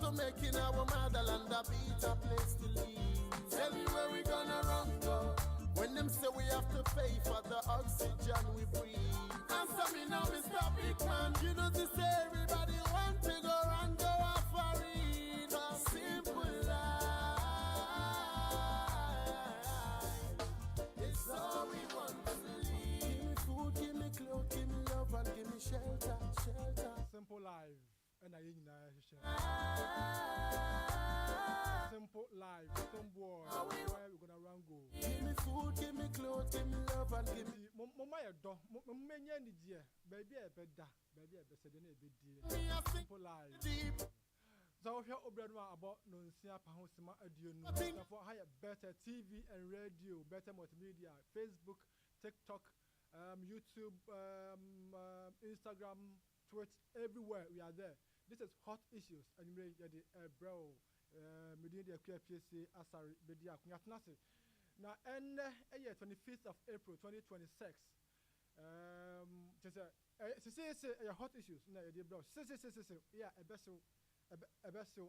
to making our motherland a better place to live. Tell me where we gonna run go when them say we have to pay for the oxygen we breathe. Answer me now, Mr. Big Man. You know to say everybody want to go and go off for it. A simple life. It's all we want to live. Give me food, give me clothes, give me love, and give me shelter, shelter. Simple life. And I simple life, simple where we gonna run go. Give me food, give me clothes, give me love, and give me Mama ya do, many any dear, baby a better, baby a better than a bit dear. Simple life. So here Obradwa about no sia pahosima audio no for higher better TV and radio, better multimedia, Facebook, TikTok, YouTube, Instagram, Twitter, everywhere we are there. This is hot issues and you may get the bro media queer PSC asari bedia kunyatnase. Now and 25th of April 2026. Just a hot issues na the bro. Yeah, a vessel. A vessel.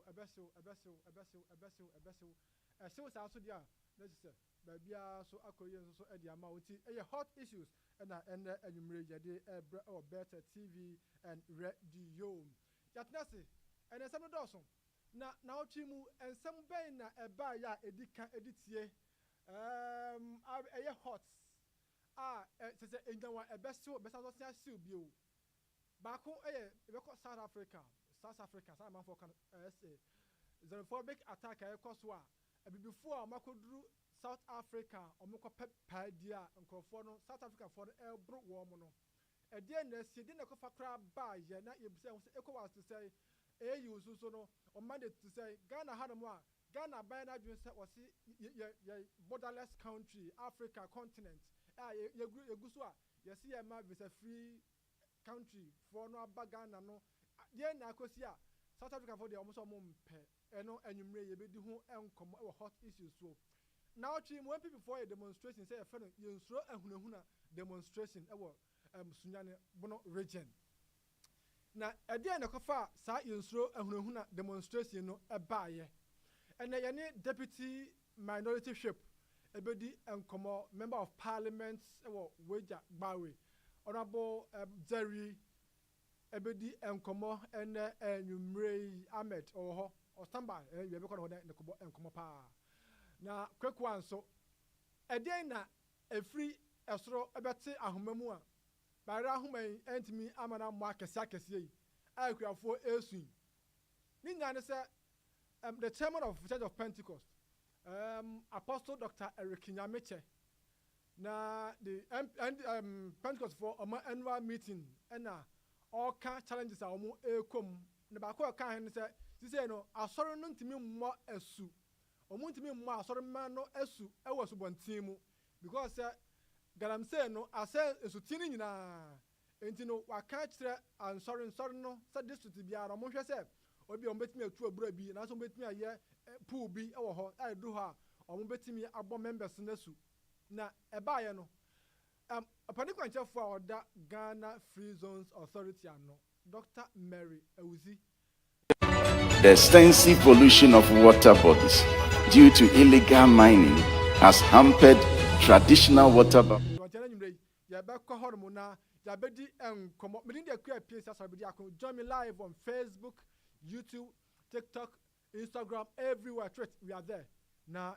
So also there. Let's say baby so akoye so e the amount a hot issues and you may get the better TV and radio. Yatnase and some doson now chimu and some bain a baya edika editie a hot says a best bio Bako South Africa some man for Xenophobic Attack Koswa before Makodru South Africa or Moko Pepadia and Crofono South Africa for the Elbro Womono. A dear nurse, you didn't go for crab by ye, not yourself. Echo was to say, you so no, or mandate to say, Ghana had a more, Ghana by now you said was borderless country, Africa continent. You guswa, you see a map is a free country for no Ghana no. Dear Nakosia, South Africa for the almost a mum pay, and no, and you may be doing come hot issues. So now, when people for a demonstration say, a friend, you throw a Ahunahuna demonstration. Sunyane Bono region. Now, a day in a cofa, sa yunstro Ahunahuna demonstration no a buyer. And a deputy minority ship, a body and member of parliament, Waja Bawi, Honorable Jerry, a body and you Mray Ahmed or standby, you have got in the Kobo and Komopa. Now, quick one, so a day na a free astro about say Ahumemua. By Rahumay and me, Amana Marcus Sakasi, I could have 4 years. Nina said, the chairman of Church of Pentecost, Apostle Dr. Eric Nyameche, na the Pentecost for our annual meeting, and all kind challenges are more come. The Bako can say, she said, no, I saw none to me more a soup, or want to me more, sorry man, no a soup, I was one team because. Galamsay no ase esutini nyina entino wakachre and sorry no said this to be a mo hwese obi o betimi atu abura bi na so betimi aye pool bi e wo ho ai do ha o mo betimi abo members na su na e baaye no apani kwanchefo a oda Ghana Free Zones Authority ano Dr. Mary Ewuzi. The extensive pollution of water bodies due to illegal mining has hampered traditional water bodies. Join me live on Facebook, YouTube, TikTok, Instagram, everywhere. We are there. Now,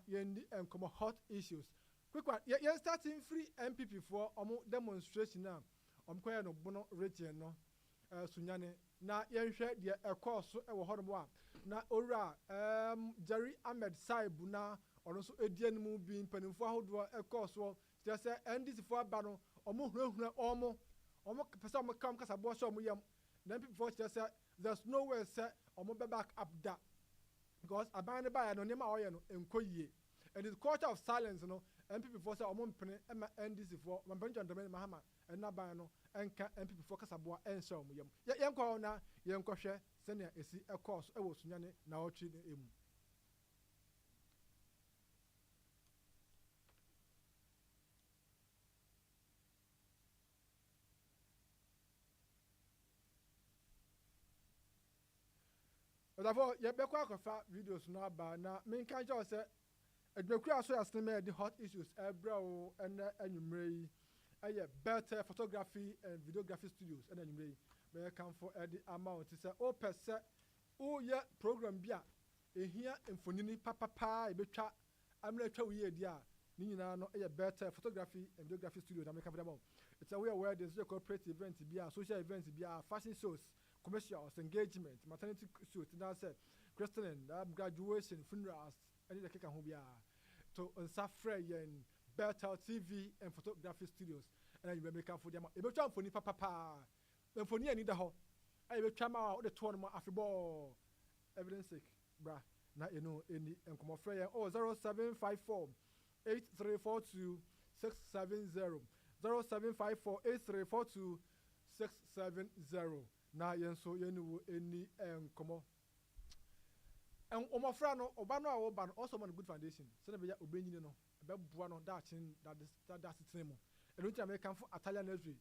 come hot issues. Quick one. You're starting free MPP for demonstration now. Going to Bono region no. Sunyane. Now, you share the course. Now, Ora. Jerry Ahmed Saibuna. Or also Edian moving penny for how do a course. Just say, and this for a battle. Almost person come because I bought some then people just say there's nowhere set or move back up that because I bind by an onema oil and koye and it's quarter of silence, and people say I'm penny and this for one bunch of domain Mahama and Nabano and people focus about and so young corner, young kosher, send a course, I was now treating him. therefore ye be kwa kofa videos no aba na me kan je say adwekura so aseme the hot issues ebra o ene anwumre yi aye better photography and videography studios ene anwumre yi me kan for the amount say o pese o ye program bia ehia emfonini papa e betwa amra twa wo ye di a ni nyina no aye better photography and videography studios na me kan for them. It's a way where there's a corporate event bia social events bia fashion shows commercials engagement maternity shoot na say christening graduation funerals any the keka ho bia to nsafre yen Better TV and photography studios and you make for them e betwa mfoni papa mfoni ani da ho e betwa ma o de to no afebo evidence sake bra na you know any enkomo frɛ yen 0754 8342 670 0754 8342 670 na yenso yenu eni enkomo en omofra no oba no a wo ba no also man good foundation so na be ya obenyini no be bua no da chin that sitemu enu ntia me kan fo Italian nursery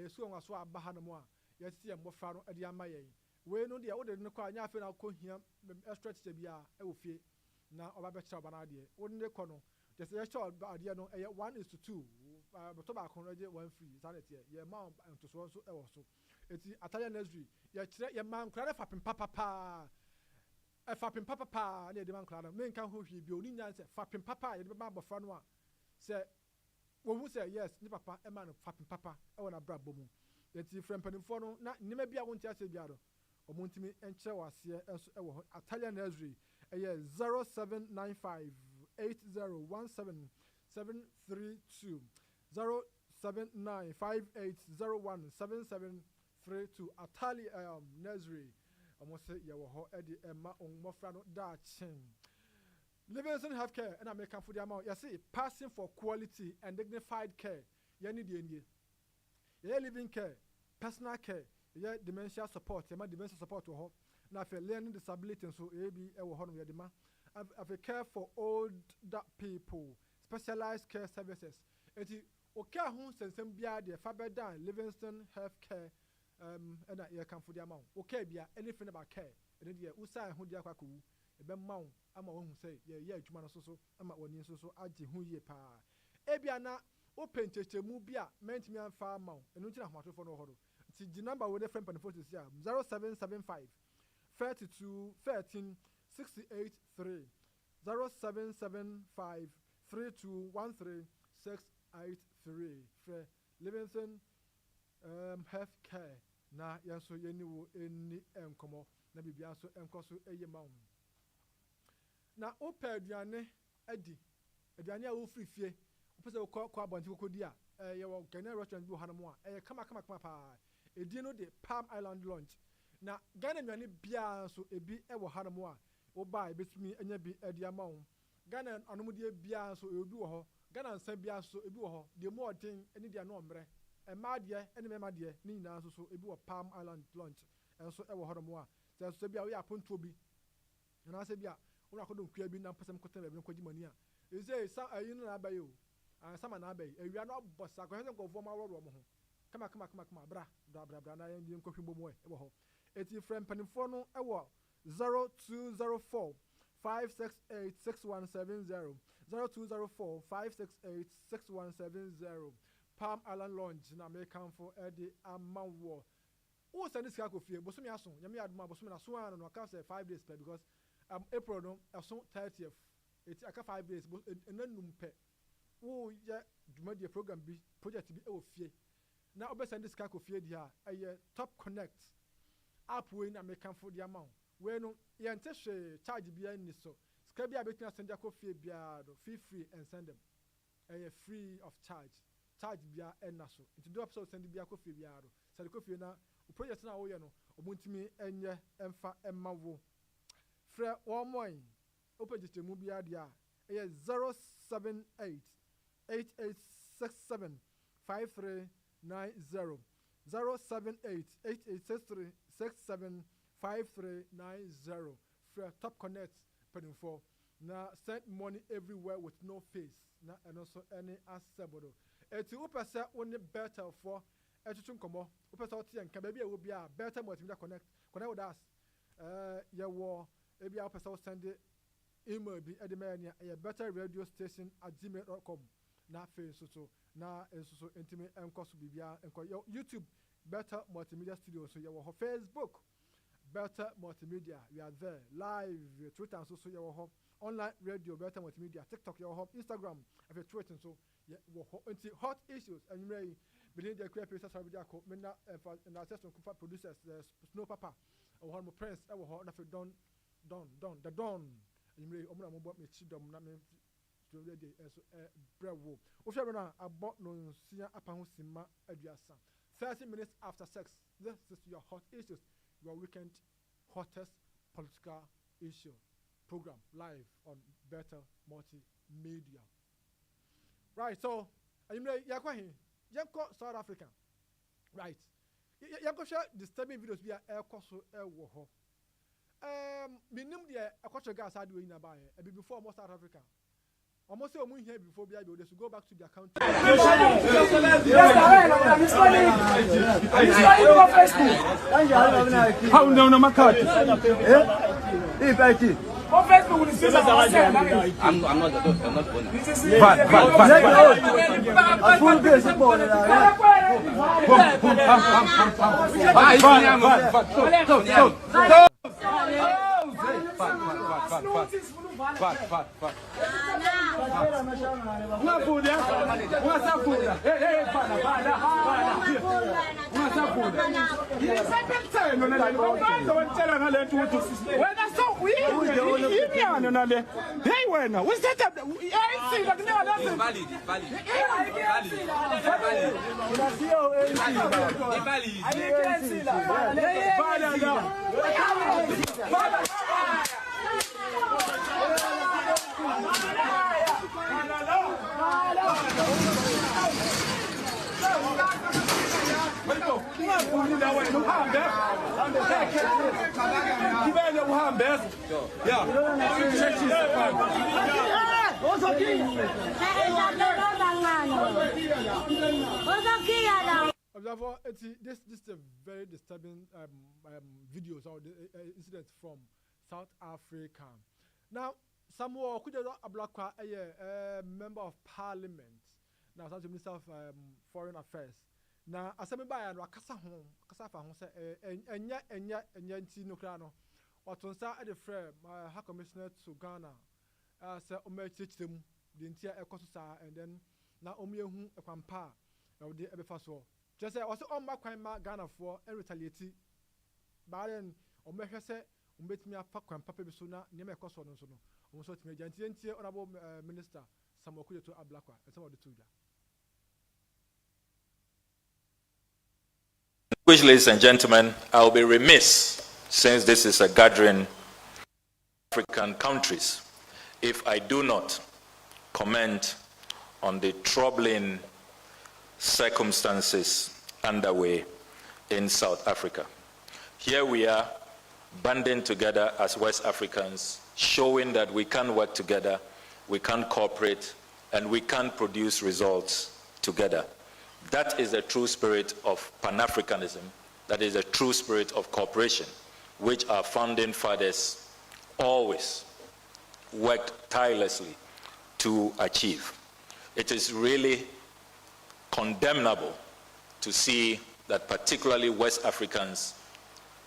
so nwa so aba ha no mo a yesi ye mofra no ade ama yen we no de wo de ne kwa anya afi na ko hia extra teacher bia e wo fie na oba be kira oba na ade wo ne ko no just ye sure ade no 1:2 but to ba ko no je 1 free sanity ye ma to so e wo so eti Italian nursery ye kire ye man kra fa papa e fa papa na ye de man kra no me nka ho hwie bi oni nya se fa papa ye de ba bofra no a se wo hu se yes ni papa e man fa papa e wona bra bomu eti frempanimfo no na nima bia wonti ase bia do omuntimi enche wase enso e wo Italian nursery e ye 0795 8017732 07958017732 Atali nursery almost say ya wo ho e de ema onmofra no da chin Livingston Healthcare and American for the amount you see passing for quality and dignified care you need the endie you living care personal care you dementia support you dementia support to ho na for learning disability so e bi e wo ho no you dema of care for older people specialized care services eti okay ho sensem bia de fa bedan Livingston Healthcare and you can for the amount okay bia anything about care and the usai ho dia kwaku e be mawo ama wo hu say ye adwuma no so ama woni so age hu ye pa e bia na o pentechemu bia mentimi amfa mawo enu ntina homatofo no ho do ti di number we different pen photos here 0775 32 13 68 3 0775 3213 683 for Livingston Healthcare na yanso yeniwo eni enkomo na bibia so enkoso eyema na opa aduane adi aduane a wo frifie opese wo kwa abonti kokodi a ye wo Ghana restaurant bi hanamo a kama pa edi no de Palm Island lunch na Ghana aduane bia so ebi wo hanamo a wo ba ebetumi anya bi adi ama wo Ghana anomde bia so ebi wo ho Ghana nsan bia so ebi wo ho de mo odin eni de no omre emaade eni memaade ni nyina so ebi wo Palm Island lunch enso wo hanamo a so bia wo ya ponto bi na se bia una kodo nkua bi na mpasem kotan be nkwaji mani a eze sa ayin na abaye o sama na abaye ewia no bossa ko hese nkofo ma woro mo ho kama bra na yen di nkwohwe bomo e wo ho eti friend panifo no e wo 0204 568 6170 0204 568 6170 Palm Island Lounge na American for Eddie Amawo o send this ko fie bosomi aso nyame aduma bosomi na so an no ka say 5 days per because April no aso 30th it aka 5 days enanum pe wo ya duma die program bi project bi e wo fie na obe send this ko fie dia aye top connect app we na American for the amount we no ye nte hwe charge bia ni so ska bia betina send ko fie bia do free and send them aye free of charge bia enna so nti do episode send bia ko fie bia do send ko fie na project na wo ye no omuntimi enye emfa emma wo frɛ womoin opejite mu bia dia 078 8867 5390 078 8863 675390 frɛ top connect penifo na send money everywhere with no face na eno so any asebodo eti upese woni better for etutu nkomo upese otie nka ba bia wo bia better multimedia connect with us Yawo, maybe I'll send the email be at the man, a better radio station at gmail.com. Na face so na so intimate and cost bibia and YouTube Better Multimedia Studio. So your Facebook Better Multimedia. We are there live. Twitter and so your online radio Better Multimedia. TikTok your Instagram. If you're tweeting so yeah, hot issues and you may believe the creators are video. Mena and access to producers Snow Papa or one Prince. I will hold if Don the Don. You may open me chidom na me to ready so brewo. Ofia about no senior upon Sima Aduasa. 30 minutes after 6. This is your hot issues, your weekend hottest political issue program live on Better Multimedia. Right, so you know Yanko South Africa. Right. Yanko share disturbing videos via air coso air war. Minimum the aquatic gas had doing about it before most South Africa. Almost say we here before they should go back to their country. How no my card? I'm not going. This is a very disturbing videos or incidents from South Africa. Now, Samuel Kujazo Ablakwa, a member of Parliament, now South Minister of Foreign Affairs. Now, as I buy and Wakasa home, Kasafa home say, and Yanti Nukrano, or to start at the frame, High Commissioner to Ghana, Sir Omer teach them the entire Ecosa, and then now Omiu a Pampa of the Ebefaso. Just say, also on my crime, Ghana for and retaliate. But then Omer say, Umbet me a fuck and Papa Suna, near my cost on Sono. Also, to me, Janti, Honorable Minister, some of to Ablakwa, and some of the two. Ladies and gentlemen, I'll be remiss, since this is a gathering of African countries, if I do not comment on the troubling circumstances underway in South Africa. Here we are, banding together as West Africans, showing that we can work together, we can cooperate, and we can produce results together. That is the true spirit of Pan-Africanism. That is the true spirit of cooperation, which our founding fathers always worked tirelessly to achieve. It is really condemnable to see that particularly West Africans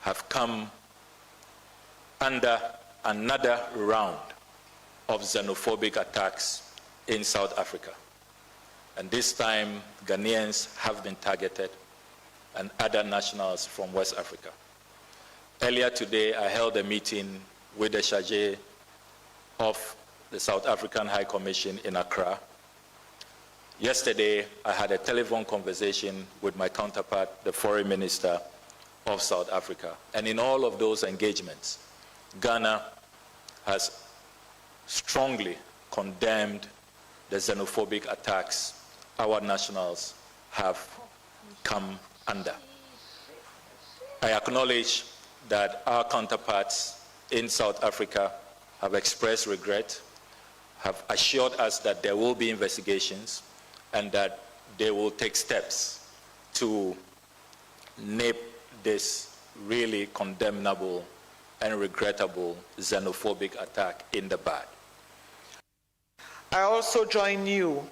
have come under another round of xenophobic attacks in South Africa. And this time, Ghanaians have been targeted and other nationals from West Africa. Earlier today, I held a meeting with the chargé of the South African High Commission in Accra. Yesterday, I had a telephone conversation with my counterpart, the Foreign Minister of South Africa. And in all of those engagements, Ghana has strongly condemned the xenophobic attacks our nationals have come under. I acknowledge that our counterparts in South Africa have expressed regret, have assured us that there will be investigations and that they will take steps to nip this really condemnable and regrettable xenophobic attack in the bud. I also join you,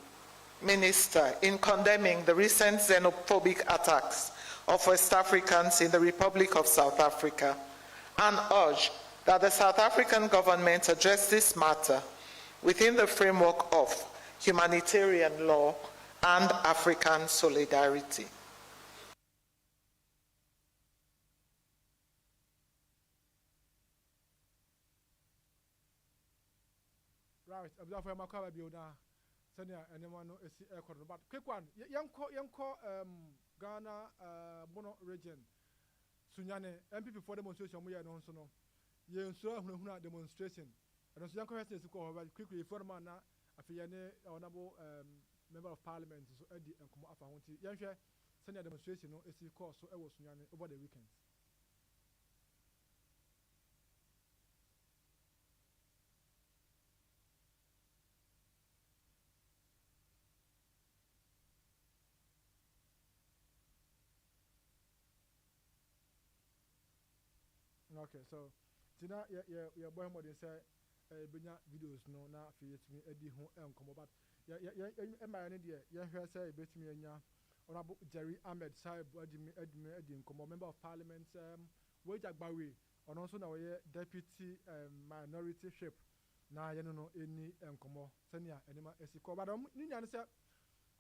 Minister, in condemning the recent xenophobic attacks of West Africans in the Republic of South Africa and urge that the South African government address this matter within the framework of humanitarian law and African solidarity. Right, observe my car be na senior anyone no esi aircraft but quick one yanko Ghana Bono region Sunyane MPP for demonstration we are no so no yenso Ahunahuna demonstration and so yanko person is ko quickly for man na afiyane honorable member of parliament so edi enkomo afa honti yanhwe senior demonstration no esi course so e wo Sunyane over the weekend. Okay, so tina ya boy mo dey say benya videos no na afi yetimi edi ho enkomo but ya emma ne dey ya hwe say betimi anya honorable Jerry Ahmed Saib edi enkomo member of parliament we jagbawe ono so na we deputy minority ship na ye no eni enkomo senia enema esiko but ni nya ne say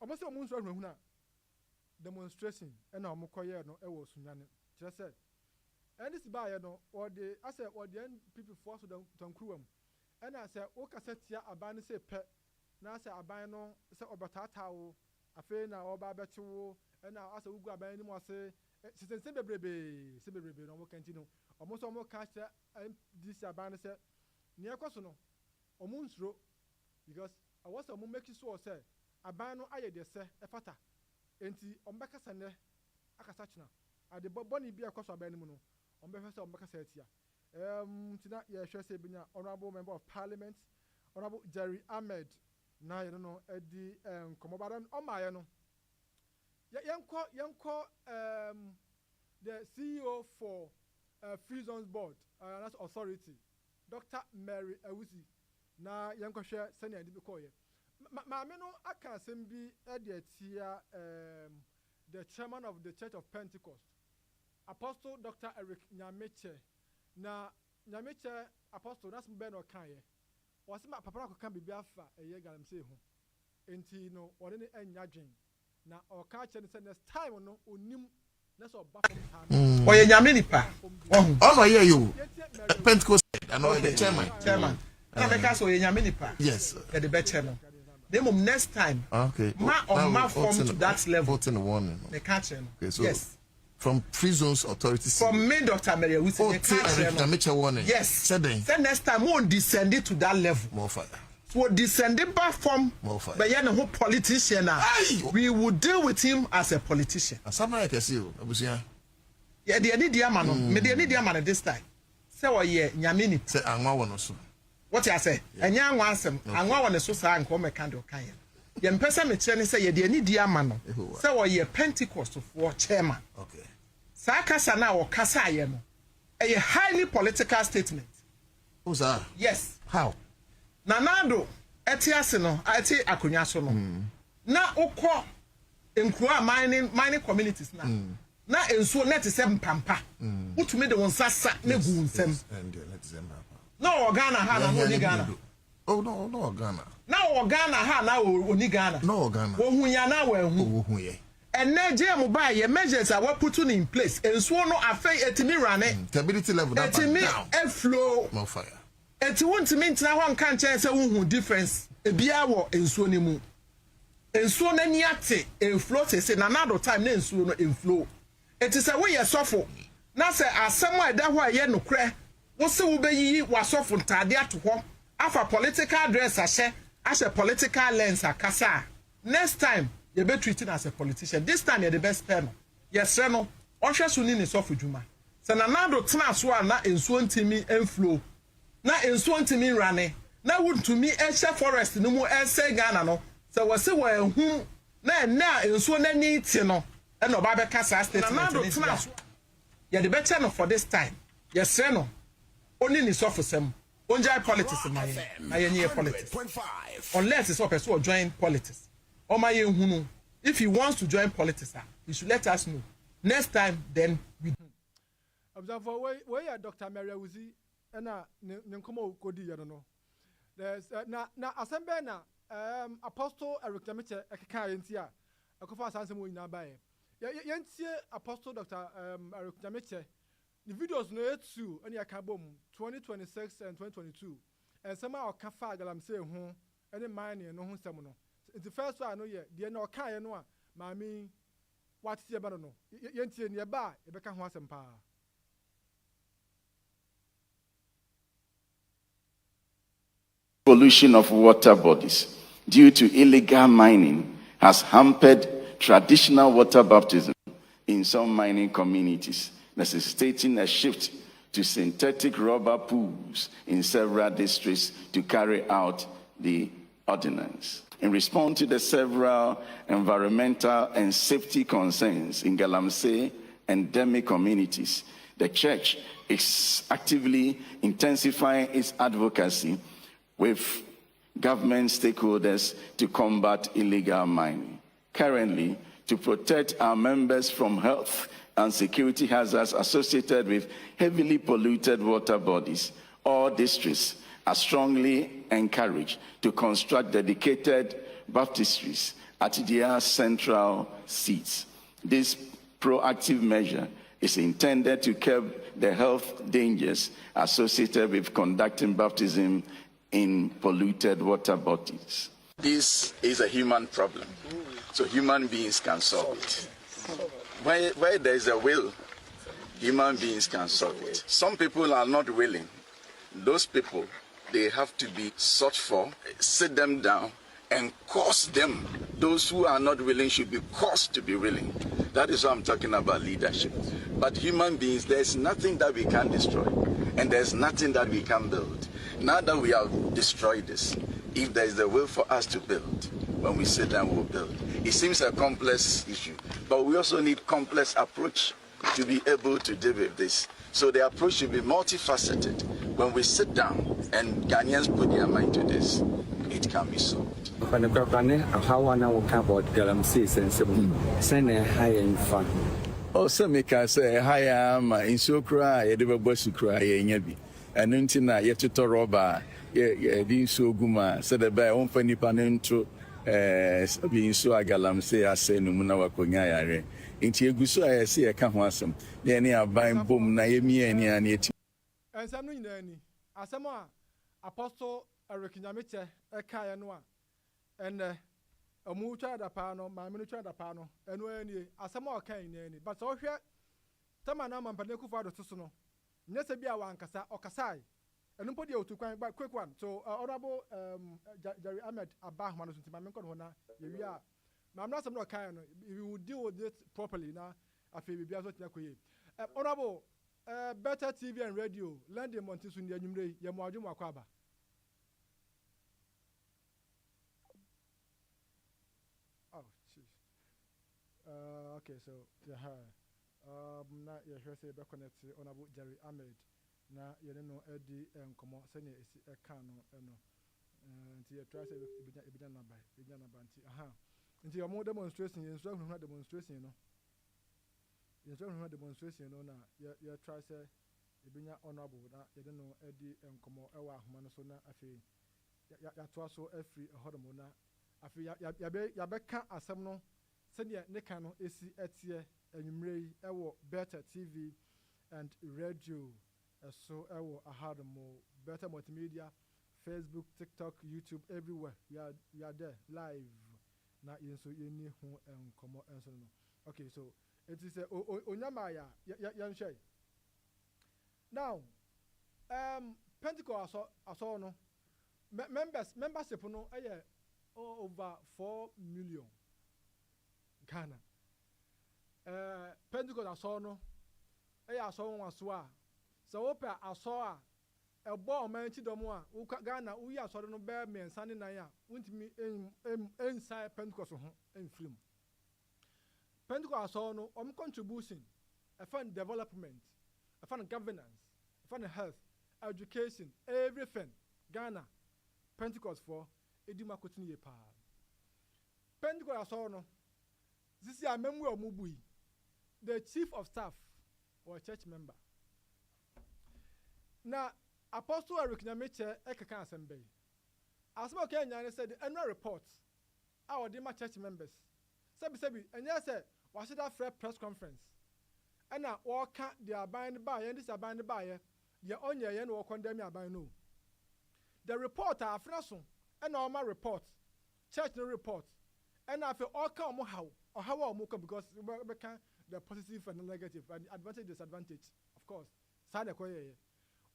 omo say omo nso Ahunahuna demonstration e na omo koye no e wo Sunyane kire say and this by no or the I said or the people force to Tankruam. And I said, O Cassetia Aban say pet, now say Abano, say Obatao, a fair now or Babetu, and now as a Uga Bani more say, Sibbe, no more continue. Almost more catch this Aban said, near Cosono, or Moonsro, because I was a moon make you so say, Abano aye de say, a fata, enti Ombaka Sande, Akasachna, at the Bonnie be a cost of Benimono. On behalf of tonight, say honorable member of parliament, honorable Jerry Ahmed, na you know Eddie Komobadan on my no. Yanko the CEO for Free Zones Board, that's authority, Dr. Mary Ewusi, na yanko share senior Dibikoye. Mameno aka sembi Eddie Tia the chairman of the Church of Pentecost. Apostle Dr. Eric Nyameche na Nyameche Apostle that's Beno Kanye was my papa can be biafa a year galamsey ho enti no one enya dwen na o ka che ne next time no onim na so ba from Oye Nyame nipa oh yeah you Pentecost and the chairman na make us oye Nyame nipa yes the better no dem next time okay ma form to that level in the warning the catch okay so yes from Free Zones authorities. From me, Dr. Mary, we say warning. Yes. Said next time we won't descend it to that level. More fire. So descend it back from more fire. But yeah, whole politician we would deal with him as a politician. Something like I see you. Yeah, the any dear man, me the any dear man this time. Say what yeah, Nyamini. Say Angwa one also. What I say? And young one some Angwa one so sa and come a candle kaya. Yen person me chairman say yeah, the any dear man. Say what yeah, Pentecost for chairman. Okay. Sakasa na or kasa no a highly political statement. Who's that? Yes. How? Nanado etiase no ati akonya so no. Na ukọ enkura mining communities na ensuo net se mpampa. Utumi de wonsasa na gu nsem. Na Ghana ha na no ni Ghana. Oh no Ghana. Na Ghana ha na oni Ghana. No Ghana. Wo hu ya na wo hu. Ye. And Nigeria buy your measures are what put in place. And so no affair etimi rane. Stability level that down. Flow. More fire. Eti won't mean na one can't say who difference. E bia wo ensuo ni mu. Ensuo na ni ate en flow say na another time na ensuo no en flow. Eti say we yesofo. Na say asem a da ho a ye no kre. Wo se wo beyi wasofo ntade ato ho. Afa political dress a political lens akasa. Next time you be treated as a politician. This time you're the best panel. Yes, no. Osha suni ni sofu juma. Se na nado tena so na ensuo ntimi enflow. Na ensuo ntimi rane. Na wuntumi ehye forest no mu ese Ghana no. Se wose wo ehum na ensuo na ni ti no. E no ba be kasa statement. Na nado tena so. You're the better no for this time. Yes, no. only ni suffer sem onjai politics na ye politics unless it's a person who join politics or my hunu if he wants to join politics he should let us know next time then we observe where Dr. Maria Wuzi na nkomo kodi ya no there's na asembe na apostle Eric Jamiche ekeka yentia akofa asansem wo nyina bae yentie apostle Dr. Eric Jamiche the videos no etu any akabom 2026 and 2022 and somehow kafa galamsey ho any mine no ho sem no the first one no ye de na okan no a maami what tie ba no yentie ne ba e beka ho asem pa Pollution of water bodies due to illegal mining has hampered traditional water baptism in some mining communities, necessitating a shift to synthetic rubber pools in several districts to carry out the ordinance. In response to the several environmental and safety concerns in Galamsey endemic communities, the church is actively intensifying its advocacy with government stakeholders to combat illegal mining. Currently, to protect our members from health and security hazards associated with heavily polluted water bodies, all districts are strongly encouraged to construct dedicated baptistries at their central seats. This proactive measure is intended to curb the health dangers associated with conducting baptism in polluted water bodies. This is a human problem, so human beings can solve it. Where there is a will, human beings can solve it. Some people are not willing. Those people, they have to be sought for, sit them down, and cause them. Those who are not willing should be caused to be willing. That is what I'm talking about, leadership. But human beings, there's nothing that we can destroy, and there's nothing that we can build. Now that we have destroyed this, if there is the will for us to build, when we sit down, we'll build. It seems a complex issue, but we also need complex approach to be able to deal with this. So the approach should be multifaceted. When we sit down and Ghanaians put their mind to this, it can be solved. Oh, some can say, hi, am in so cry, a little cry, and until now, yet to Toroba, being so guma, said the bear on funny panento, being so a galamsey, I say, no Munawa Kunyare. Into Gusu, I see a come handsome. Then I buying boom, Naomi, and yet. And some in any, as some apostle Eric Jamiche, a Kayanoa, and a mucha da pano, my miniature da pano, and when as some more kind any, but so here, Tamanam and Paneku Father Susuno. Nesebia wan kasa okasai enumpo dia otukwan but quick one so honorable Jerry Ahmed Ahunahuna so timame ko na ye wi a ma na some no kan no we will deal with it properly na afi bibia so tia koye honorable better TV and radio London Montisu ndi anyumre ye mo adwum akwaba oh jeez okay so yeah na ye hwe say be connect honorable Jerry Ahmed na ye no edi enkomo se ne esi eka no nti ye try say ebija na nti nti your demonstration ye so hunu demonstration no na ye try say ebinya honorable na ye no edi enkomo ewa ahoma no so na afi ya to so afri ehodomo na afi ya be ka asem no se ne ne ka no esi etie Yenuro ewo better TV and radio so ewo Ahunahuna better multimedia Facebook TikTok YouTube everywhere we are there live na yenso yeni ho enkomo enso no okay so it is onyamaya yan share now Pentecost aso no membership no over 4 million Ghana Pentecost aso no aso won aso a so opa aso a ebo omanti domo a Ghana uyi aso no be mensa ne nan a untimi inside Pentecost ho enfrim Pentecost aso no contribution a fund development a fund governance a fund health education, everything. Ghana, Pentecost for Edima Kotini Pa. Pentecost no. This is a memory of Mubui, the chief of staff or church member. Now, Apostle Eric Nyamiche Ekaka Assembly. As well, Kenya said the annual report. Our Dima church members. Sebi, and yes, was it a press conference? And now, all can't they are buying by, and this are buying by, your own year and or condemn your by no. The report are Frason, and normal report, church no report, and I feel all come how or how or muka because we can the positive and the negative and advantage disadvantage, of course. Sada koye.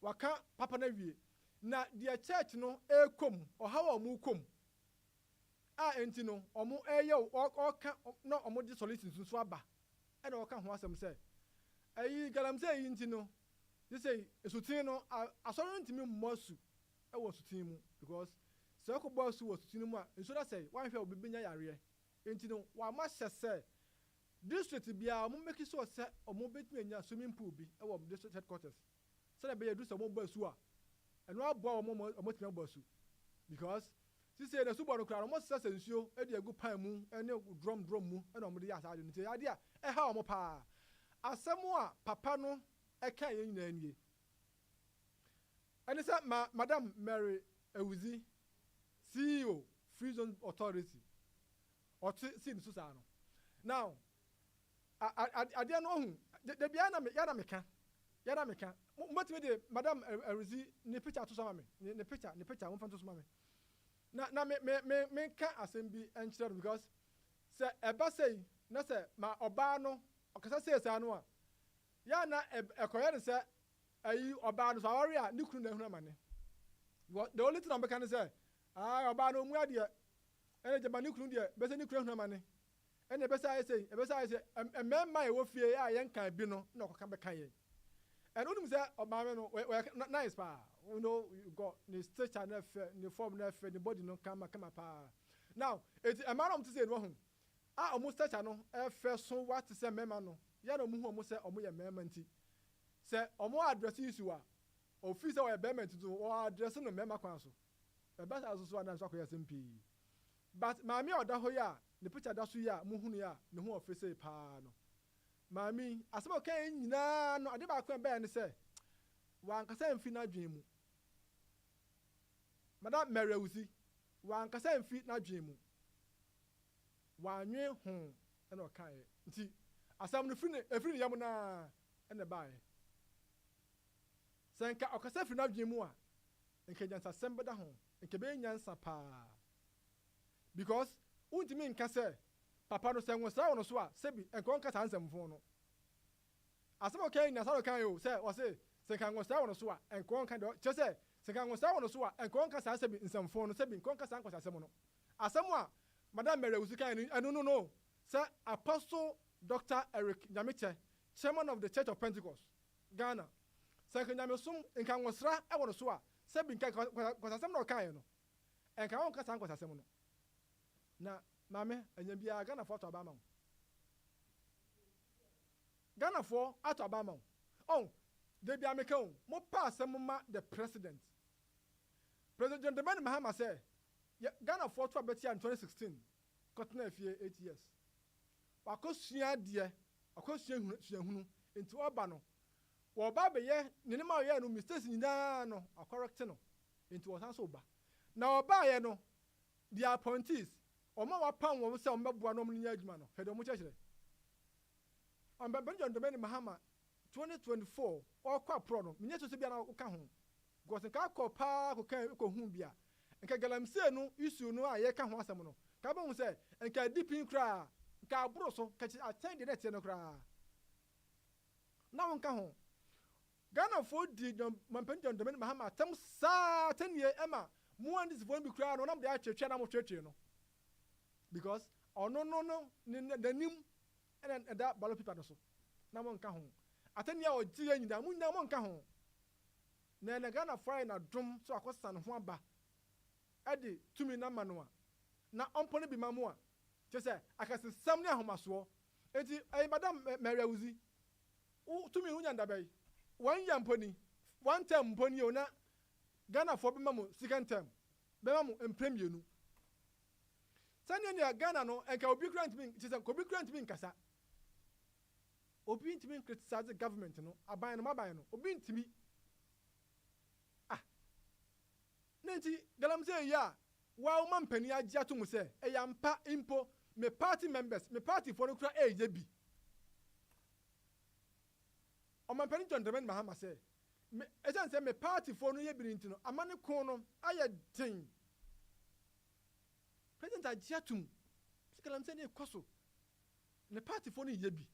Waka papa na wie. Na their church no e kom or how or mu kom. Enti no omo eyo or can no omo di solutions so aba. And all can ho asem say. Galamsay enti no. They say esutin no asorun ntimi mmosu e wo sutin mu because se ko boss wo sutin mu a enso da say wan hwe obibenya yare. Enti no wa ma hye district bia omo make sure say omo betumi anya swimming pool bi e wo district headquarters. So that be you do some bosu a and no abo omo timi bosu because she say the super no kra omo sesa nsuo e de agu pan mu e ne drum mu e na omo de ya asade nti ade a e ha omo pa asemu a papa no e kan ye nyina nie and say Madam Mary Ewuzi CEO Free Zone Authority or see the susa no now ade no hu de bia na yada meka motime de Madam Ewuzi ne picture to sama me ne picture won fan to sama me na me ka asem bi enchire because say eba say na say ma oba no okasa say say no a ya na ekoye de say ayi oba no so awori a ne kunu na hu amane the only thing I'm can say oba no mu ade ene je ba ne kunu de be say ne kunu hu amane ene be say emema e wo fie a yen kan bi no na okoka be kan yen and unim say oba me no we nice pa you know you got the stature na fe the form na fe the body no come pa now it a man to say no hu almost stature no e fe so what say mema no ya no mu hu omo say omo ye mema nti say omo address issue a officer or be to or address no mema kwan so e ba sa so na so akoya SMP but mami oda ho ya the picture da so ya mu hu no ya ne hu officer pa no mami asema kan nyina no ade ba kwan be ne say wan kasa mfi na dwen mu Madam Mary Ewuzi wan kasa mfi na dwen mu wanwe hu na okaye nti asam no efri ne yam na na bae senka okasa fri na dwen mu a enka nyansa sembe da ho enka be nyansa pa because untimi nka say papa no senwo sa wono so a sebi enka onka sa ansamfo no asem okay na sa kan yo say o say senka ngo sa wono so a enka onka do che say senka ngo sa wono so a enka onka sa sebi nsamfo no sebi enka onka sa ankwasa asem no asem a Madam Mary Ewuzi kan no say Apostle Dr. Eric Nyamiche, chairman of the Church of Pentecost Ghana senka nyamesum enka ngo sra e wono so a sebi enka kwasa asem no kan no enka onka sa ankwasa asem no na mame anya bia Ghana for to abama Ghana for ato abama oh de bia meka o mo pass ma the president John Mahama say Ghana for to abetia in 2016 kotna afie 8 years wakosua de akosua hunu into oba no wo ba be ye ne ma ye no mistakes nyina no acorrect no into wasanso ba na oba ye no the appointees Oma wa pan wo se ombeboa no mnya adwuma no fedo mu chekere John Mahama 2024 okwa pro no menye so se bia na ka ho because nka akọ pa ko hu bia nka galamsey no issue no aye ka ho asem no ka ba hu se nka dipin kra nka aburo so ka attend the net no kra na won ka ho Ghana for di John Mahama tam sa tenie ema mu and this phone bi kra no na me atwetwe na mo twetwe no because no the nim and that ballot paper no so na mo nka ho atania o ji anyida mu nyina mo nka ho na Ghana fry na drum so akosan ho aba ade tumi na manoa na ompone bi mamu a che se akase sam ne ahomaso enti Madam Mary Ewuzi tumi hu nyanda bai wan yamponi one term mponi ona Ghana for bemamu second term bemamu empremienu sanya ni Ghana no enka obi grant me tisa obi grant me nkasa obi ntimi criticize the government no aban no maban no obi ntimi nanti galamsey ya wa uma mpani agye atom se eyampa impo me party members me party for no kura ejebi o mampani condemning Mahama say me ejan say me party for no ye birinti no amane kon no aye den president agye atom galamsey ne koso ne party for no ye bi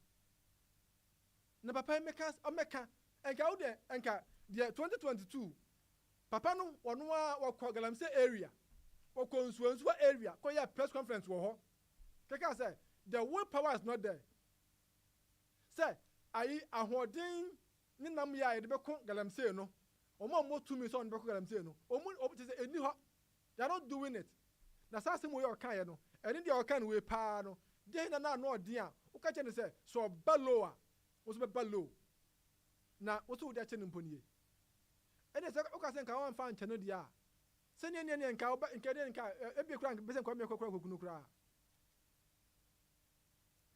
na papa meka enka wo de enka de 2022 papa no wono a wakọ Galamsey area wakọ nsuansuwa area ko ya press conference wo ho keka say the will power is not there say ayi ahoden ni nam ya ye de beko Galamsey no omo tumi so on beko Galamsey no omo te say eni ho they are not doing it na sase mo ye okan ye no eni de okan we pa no de na no odi a wo ka che ne say so baloa wo so be balo na wo so wo de che ne mponiye ene se o ka se nka wan fa nche dia se ne nka oba nka de nka ebi kura be se nka me kokura kokunu kura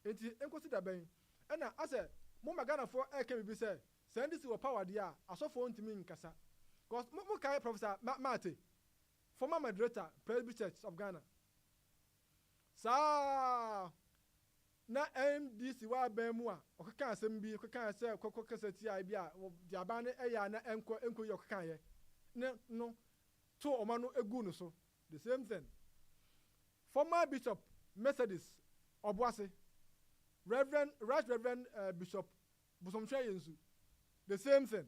enti enkosi da ben ena ase mo magana for eke bi se send this power dia asofo ntimi nkasa because mo kai professor Mate former moderator Presbyterian Church of Ghana sa na MDC wa ben mu a okaka asem bi okaka se kokokasa ti ai bi a di aba ne eya na enko ye okaka ye ne no to omano egu no so the same thing former bishop Methodist Obuase Reverend Bishop Busomtwe Yensu the same thing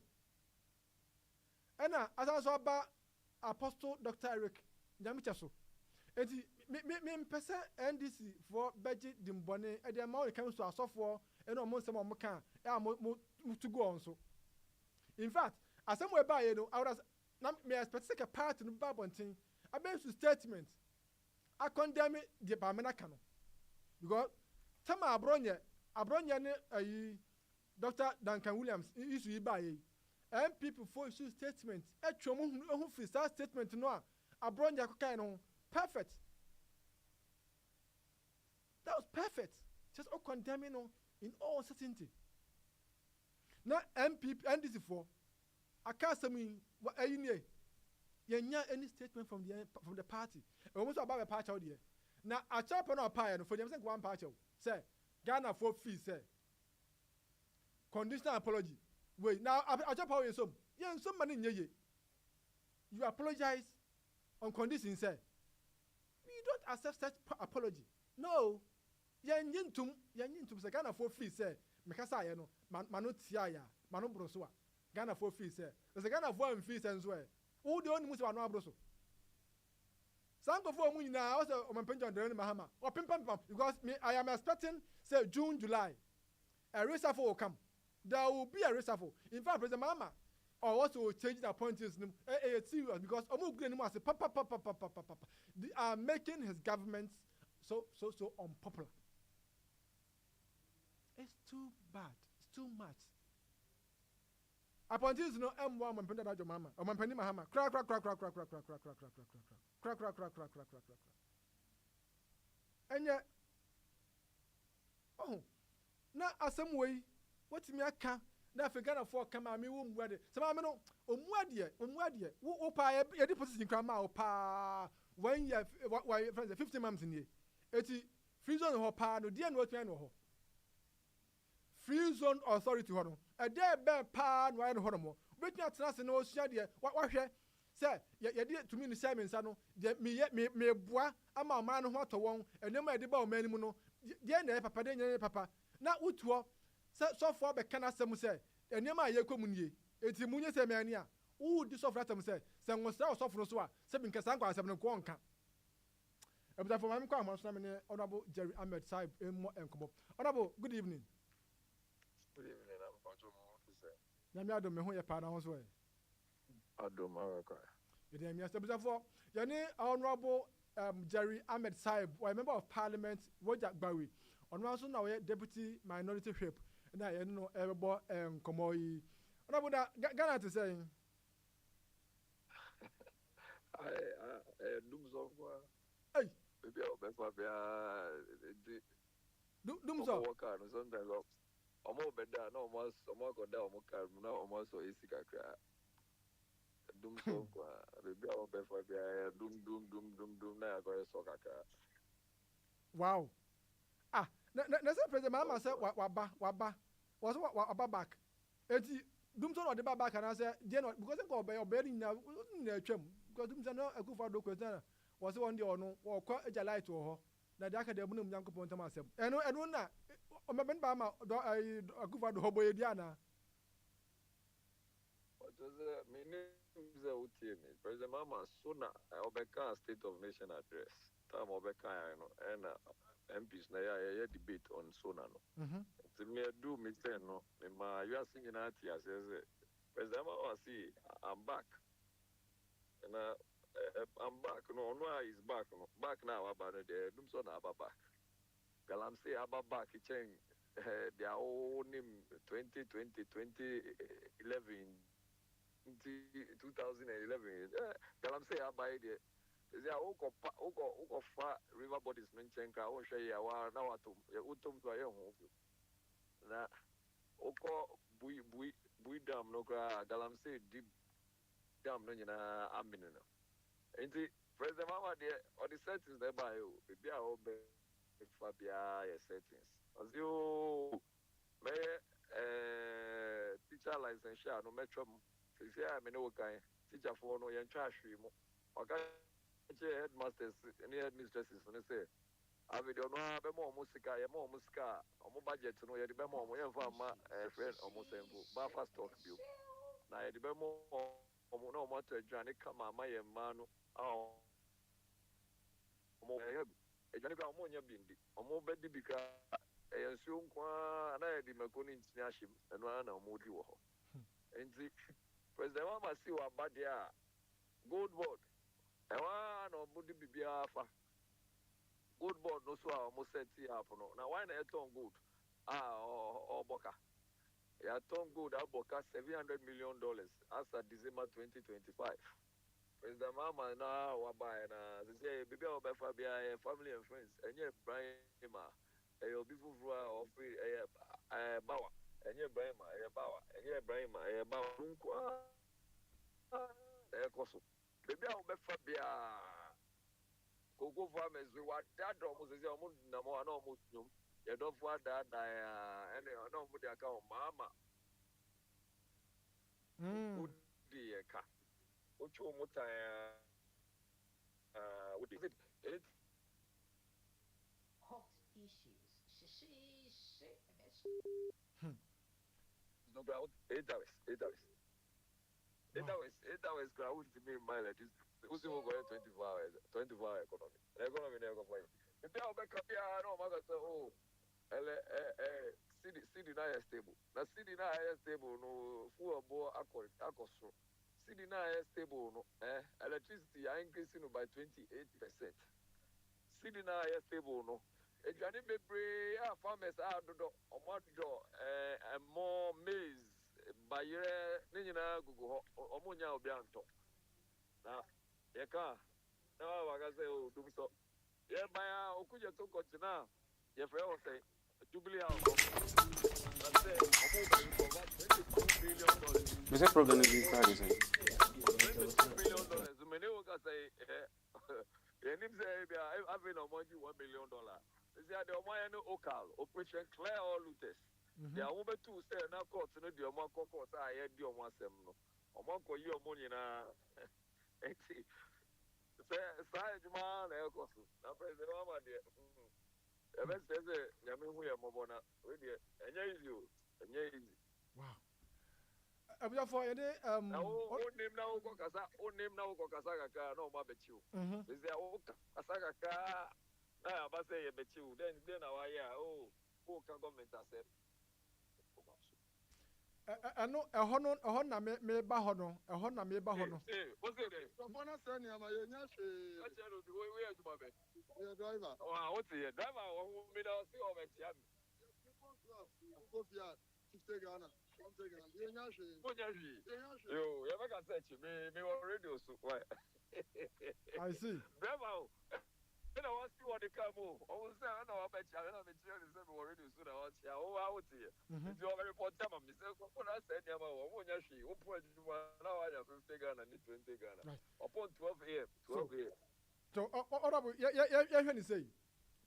ena asaso ba Apostle Dr. Eric Nyamichaso enti me mpese NDC for budget dimbone e de ma come to asofo e no mo nsem o mo kan e to go on so in fact asem we ba ye no awra na me expect a part no ba bonten abensu statement a condemn the bamena kano because tama abronye ne ayi Dr. Duncan Williams issue ba ye and people for issue statement e twomo hu free statement no a abronye akokan no perfect. That was perfect. Just all condemning in all certainty. Now NDC for I can't say me what any statement from the party. Almost about a party out there. Now I chop on our pie for them one party. Say Ghana for fee say conditional apology. Wait now I chop out some. Yeah, some money ye. You apologize on condition say we don't accept such apology. No. Yanyentum se Ghana for free say mekasa ye no mano tia ya mano broso a Ghana for free say the Ghana for free say nso e wo de oni musi wa no abroso sanko for mu nyina o say o mampenja ndere Mahama o pimpam because me I am expecting say June July a reshuffle will come. There will be a reshuffle. In fact President Mahama or also change the appointees serious because omo gre ni mo say papa they are making his government so unpopular. It's too bad. It's too much. Appointees no M1 Mampenda Dajo Mama or Mampeni Mahama. Crack. And yet, oh, now as some way, what's me aka? Now if you Ghana for come me womb ready. Some I know umwadie. Wo pa ye deposit in krama o pa 1 year why friends 50 months in here. Eti free zone ho pa no dia no atwa no ho. Free zone authority ho no. E dey be pa no ayi no ho no mo. Betwa atena se no osua de wahwe say ye de to me no say me nsa no de me boa ama ma no ho ato won enema e de ba o mani mu no de na papa de nyane papa na utuo so for be kana sem say enema ye komu nie eti munye se me ani a wo di so for atam say se nwosra so for so a se bi nkasa nkwa asem no ko nka ebuta for mam kwa amoso na me ne Honorable Jerry Ahmed Saib emo enkobo. Honorable, good evening. Good evening, I'm Pacho Mo. Nyame adom me ho ye pa na ho so e. Adom awaka. Yede mi asebuta for yani Honorable Jerry Ahmed Saib, a member of Parliament, Wojak Bawi. On also now Deputy Minority Whip. Na ye no ebo enkomo yi. Honorable Ghana to say Doom software. Hey, Maybe I'll be for doom so. Sometimes I'm more better. No, almost go down. Now almost so easy. Doom software. Maybe I'll be for doom. Now I go so kakra. Wow. Ah, na say president mama say waba. Was waba back. Eti doom so no the back and I say because go obey na twam because doom so no akufa do question was one day or no or kwa eja light wo na de aka de mu na Nyankopon tam asem eno na o meben ba ma do akufa do hobo edi ana What was my name is Utiemi. President Mama sooner I obeka State of Nation address. Time obeka and MPs na ya debate on sooner no. So me do me say no. You are singing at here says President Mama see I'm back. And I'm back. No is back. No back now about the doom so na back. Galamsay about back change their own name 2020 2011 2011 Galamsay about the is there oko fa river bodies menchenka o hwe ya wa na watom utom to aye ho na oko bui dam no kra Galamsay deep dam no nyina amene no enti president mama de all the settings there by o be a o be Fabia settings as you me teacher license share no metro say I me no kan teacher for no yen twa hwe mo oga headmasters any headmistresses no say avidio no be mo musika ye mo musika omo budget no ye de be mo ye fa ma friend omo sembo ba fast talk bio na ye de be mo omo no mo to adwane kama ma ye ma no omo adwane ka omo nya bindi omo be di bika ensuo nkwa na ye di makoni ntini ahim eno ana omo di wo ho enti president mama si wa badia gold board ewa no budi bibia fa gold board no so a mo set up no na why na eton gold oboka ya ton gold aboka $700 million as of December 2025 president mama na wa buy na say bibia obefa bia family and friends enye Brahima obi fufuru of bawa enye Brahima bawa nkwa koso bibia obefa bia Gogo farmers we were that almost as a moon no more no more no you don't want that and no more the account mama the car uchu muta with it hot issues no about 8 hours 8 hours crowd to me mile at this who's going 24 hour economy never go if they are back up no matter oh city na stable na city na stable no full bo akoso city na stable no electricity are increasing by 28%. City na stable no edwane bebre farmers do omodo more maize bayere ne nyina gugu ho omunya obi anto na yeka na waga say o dum so ye baya okuje to kotina ye fe o say jubilee house na say omo ba ko va $22 billion Ese problem is inside $22 billion mene o ka say enim say bia ave no money $1 billion say the omo ya no okal operation clear all looters ya wo betu say na court no di omo court aye di omo asem no omo ko yi omo nyina enti say juma na ekoso na president mama de e be say nyame hu ye mobona we de enye easy wow abuja for ye dey onim na uko kasa kaka na o ma bechiu say o kasa kaka na ba say ye bechiu then na wa ya o ka government accept eno eho na me ba ho no what's it so for na say ni ama ye nya hwe achero bi we aduma be ye driver what ye driver wo me da see o be tia me go via 50 Ghana ye nya hwe yo ye make a search me radio so why I see. Bravo. I want to see what they come on. I was saying, I know I bet you, I know the already soon. I want to see how out here. It's your very important time. I'm saying, what I said, I'm going to see. Upon you, now I have 50 Ghana and 20 Ghana. Upon 12 a.m. 12 a.m. So, yeah, say.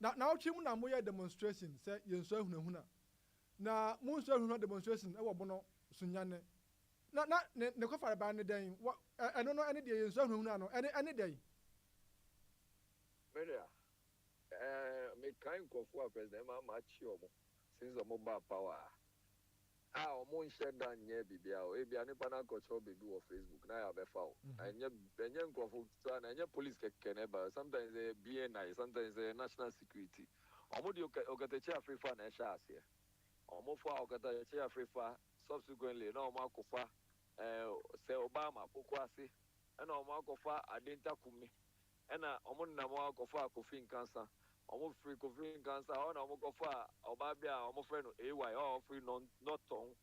Now, Chim na moya demonstration, say, Ahunahuna. Na most demonstration, I want to Sunyane. Not the coffee by any day. What I don't know any day, Ahunahuna, any day. Media. Me kind of president, I'm mature since the mobile power. Omo shut down here, baby. Maybe any panel control baby or Facebook. Now I have a foul. And you go for and your police can ever. Sometimes a BNI, sometimes a national security. Omo you get a chair free for an shares here. Omo for get a chair free for subsequently. No more kofa. Say Obama, Pokwasi, and Omo kofa Adinta Kumi. And omo na mo kofa kofi cancer. Almost free covering cancer, on a mokofa, or babia, almost friend, AY, or free not tongue.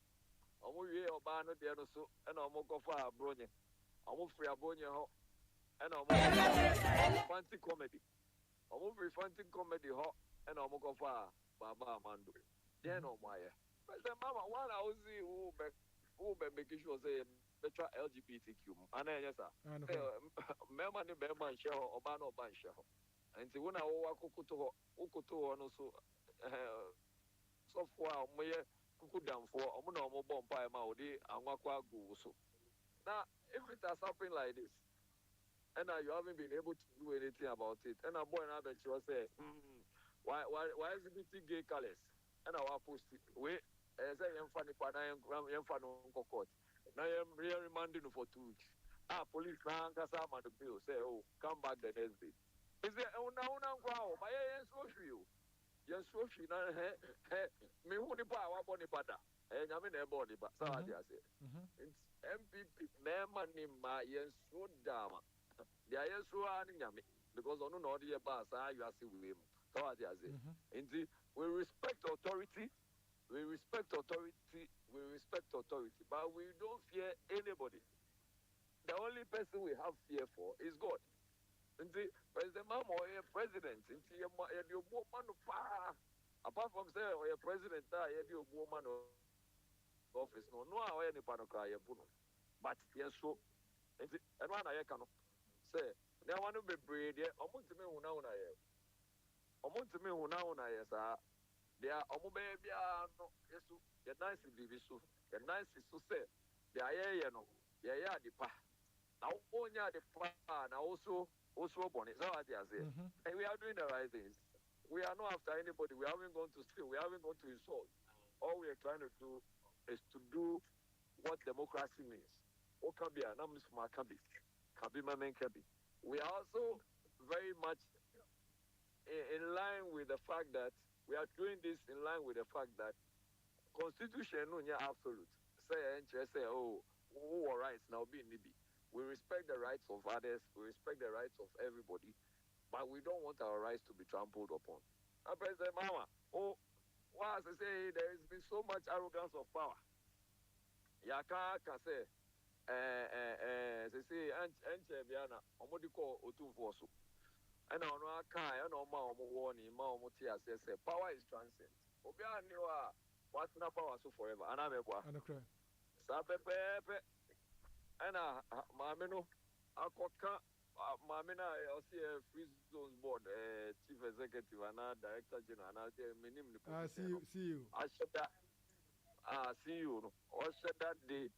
Almost ye or banner, the other so, and a mokofa, bronya. Almost free abonia, and a fancy comedy. Almost free fancy comedy, hot, and a mokofa, Baba Mando. Then, oh my. But the mama, one I was see who making sure say better LGBTQ. And then, yes, sir. Member, the member, share or ban or ban share. And when I walk Ukuto no so far, my Kuku down for Omono bomb by Maudi and Wakwa so. Now, if it has happened like this, and now you haven't been able to do anything about it, and a boy now that you say, why is it gay colors? And I will post it. Wait, as I am funny, but I am funny on court. Now I am really remanding for 2 weeks. Police now, Kasama the bill say, oh, come back the next day. Is there now wow? My yes, what you? Yes, what you know? Me who the power body pada? And I'm in a body, but so I say. It's MPP, money, my yes, so damn. The yes, so because I don't know the boss, you are seeing him. So I say. We respect authority, we respect authority, but we don't fear anybody. The only person we have fear for is God. President Mamo, president, apart from say, or president, you woman office, no, any panocry, but yes, so, and one I can say, they want to be breed, almost to me who now I am. Almost to me who now I am, they are almost baby, yes, you're nice to be so, you're nice to say, they are, you know, yeah, the pa. Now, only the pa, and also bonnet. So I say, and we are doing the right things. We are not after anybody. We haven't gone to steal. We haven't gone to insult. All we are trying to do is to do what democracy means. What can be an amnesty can be my main can be. We are also very much in line with the fact that we are doing this in line with the fact that constitution no absolute. Say oh rights now be nibi. We respect the rights of others, we respect the rights of everybody, but we don't want our rights to be trampled upon. And President Mama, as I say, there has been so much arrogance of power. Yaka can say, say, Anche Biana, Omodiko Otumfosu. And on our kind, and on my warning, Mamotia says, power is transient. Obianiwa, what's not power so forever? And I'm a boy. Sapepe. And Mamino, Akoka, Mamina, I see a free zones board, chief executive, and director general, and I'll see you. I said that, see you. Or said that the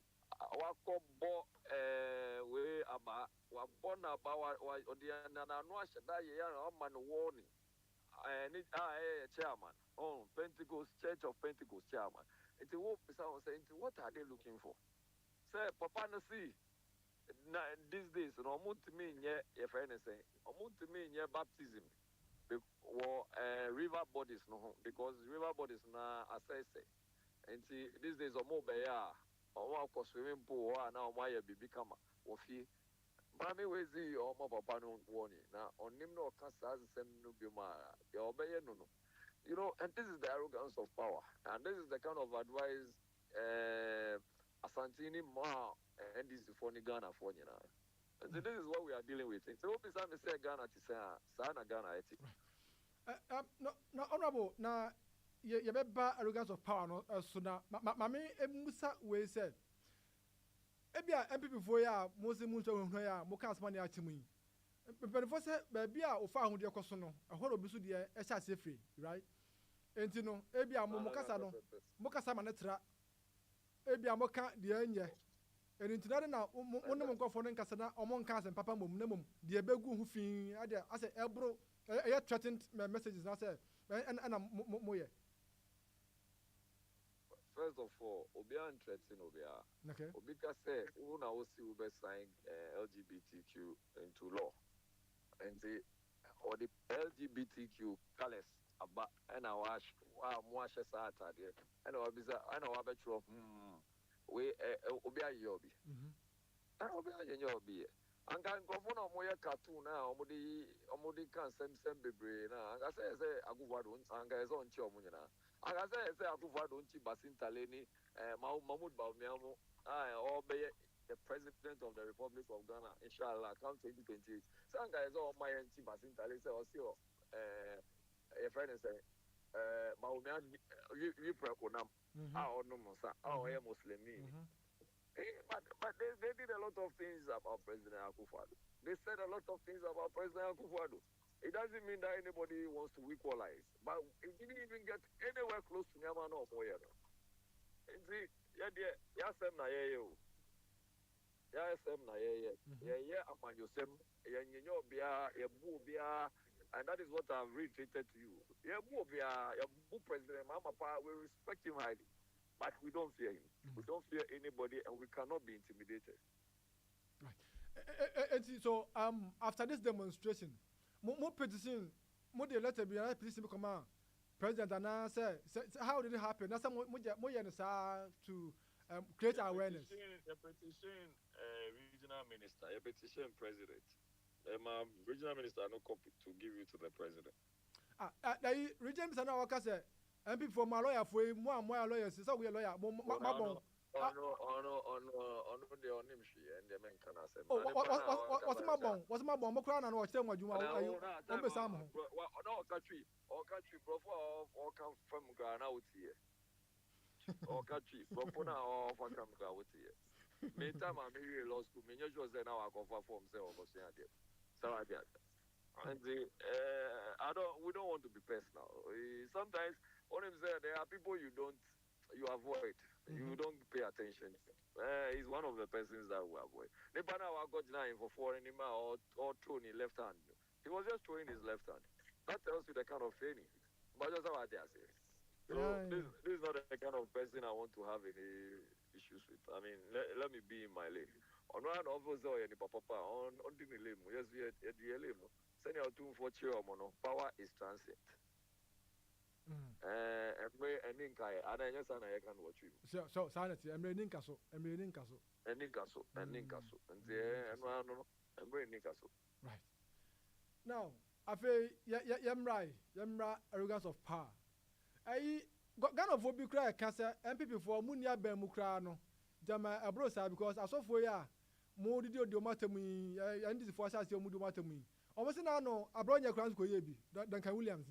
Wako bo, way about, was born about the Nanawa said that year, man warning. And it's chairman, Pentecost, Church of Pentecost chairman. It's a wolf, saying, what are they looking for? Say, Papa, no see. These days, no more to me, if anything, no more to me, baptism. Or river bodies, no, because river bodies now assess it. And see, these days, more by or more swimming pool, now my baby come or fee. Mammy, we see or more Papa no warning. Now, on him no cancer, send no be my, obey no. You know, and this is the arrogance of power, and this is the kind of advice Asantini Ma and this is for Ghana for you know. And so this is what we are dealing with. So what is that say Ghana to say Sana Ghana eti. No honorable na ye beba arrogance of power no so na mame emusa we said ebia MPP for ya Moses Munso hunu ya mo kan asma ne achemu yi mpanyinfo sɛ baabi a ofa ahodeɛ kɔ so no ɛhɔ obi so deɛ ɛhyɛ ase free right enti no ebi a mo kasa no mo kasa ma ne tra ebi a mo ka deɛ nyɛ enti na na mo ne mo nkɔfo no nkasa na ɔmo nka asɛm papa mom ne mom deɛ begu hu fin ade asɛ ɛbro ɛyɛ threatened messages na sɛ ɛna mo yɛ. First of all, obi an threaten obi a. Okay. Obi ka say who na osi we be sign LGBTQ into law. And the or the LGBTQ colors aba and our mo ahye sa atade. And obi say and our betro we obi ayobi. Obi ayobi. Anka nkofo na mo ye cartoon na omodi kan sem bebre na anka say aguvado anka say onchi omo nyina. Anka say aguvado onchi basintale ni Mahmoud Bawumia or be the president of the Republic of Ghana, inshallah, come 2028. Some guys all my anti basintale say or see a friend say Bawumia you preconam no musa Muslim. But they did a lot of things about President Akufo-Addo. They said a lot of things about President Akufo-Addo. It doesn't mean that anybody wants to equalize, but it didn't even get anywhere close to Nyama no Omoyeno. See, yasem na yeye o. Yasem na yeye. Yeye amanyosem, yenyo bia, yebu bia, and that is what I've reiterated to you. Yebu bia, yebu President Mamapa, we respect him highly. But we don't fear him. We don't fear anybody, and we cannot be intimidated. Right. So, after this demonstration, more petition, more the letter be petition become President Anna said, how did it happen? That's more to create awareness. A petition, regional minister, a petition president. My regional minister no copy to give you to the president. The regional minister now say. And people my lawyer for more lawyers, so we are lawyer. No, the on him she and the men can say. What's my bone? What's my bone? Mokran and watch them what you want. No country, bro, or come from Ghana out here. Or country, Propona or from Ghana out here. Meantime, I'm here law school. Many was now I go for form say over there. So I get. And we don't want to be personal. Sometimes what I'm saying, there are people you avoid, you don't pay attention. He's one of the persons that we avoid. Nebana wa got nine for foreign or throwing his left hand. He was just throwing his left hand. That tells you the kind of training. But just what they are saying. So this is not the kind of person I want to have any issues with. I mean, let me be in my lane. On one officer any papa on the lane. Yes, we at the lane. Send out to for cheer mono. Power is transit. And I just can watch you. So sanity, I'm reading Casso. And right. Now, I feel Yamra arrogance of power. I got Xenophobic Attack cancer and people for Munia Bemukrano. Jama Abrosa because I saw for ya more did you do matami and this for us your mudu matami. Almost now, I brought your crowns for Yebi, Duncan Williams.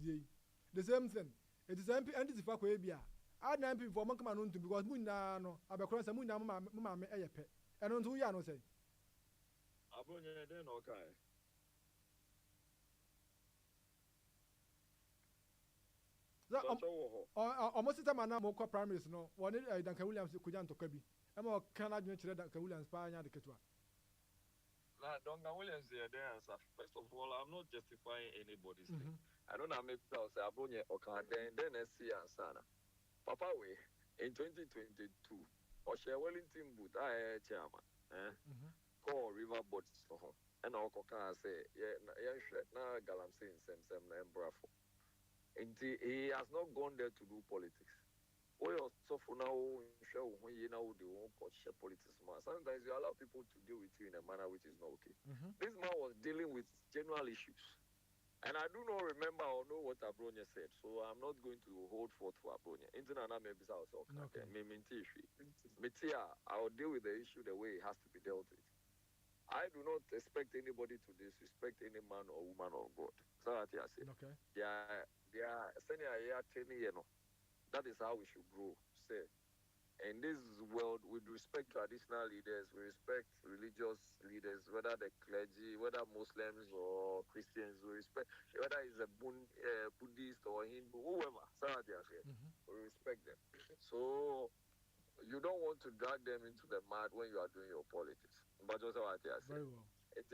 The same thing. It is MP and this is for Quabia. I know MP for Monkaman to because Muna no, Abacross and Muna Mamma Ayape. And on 2 Yano say. Abonya then okay. Almost the time I know more primaries no. One Duncan Williams could to Kabi. I'm a Canadian Duncan Williams by the Ketua. Duncan Williams there answer. First of all, I'm not justifying anybody's thing. I don't know make people say Abonya or then see Ansana. Papa we in 2022 or share Wellington boot I chairman. Call river boats for home. And all can say na Galamsay same and Brafo. He has not gone there to do politics. We also for now show when you know the won't share politics. Sometimes you allow people to deal with you in a manner which is not okay. This man was dealing with general issues. And I do not remember or know what Abronya said, so I'm not going to hold forth for Abronya. Internana maybe also okay. I will deal with the issue the way it has to be dealt with. I do not expect anybody to disrespect any man or woman of God. So that I say. Okay. That is how we should grow. Say, in this world, we respect traditional leaders, we respect religious leaders, whether the clergy, whether Muslims or Christians, we respect, whether it's a Buddhist or Hindu, whoever. So that I say, we respect them. So you don't want to drag them into the mud when you are doing your politics. But just what I say. Very well. If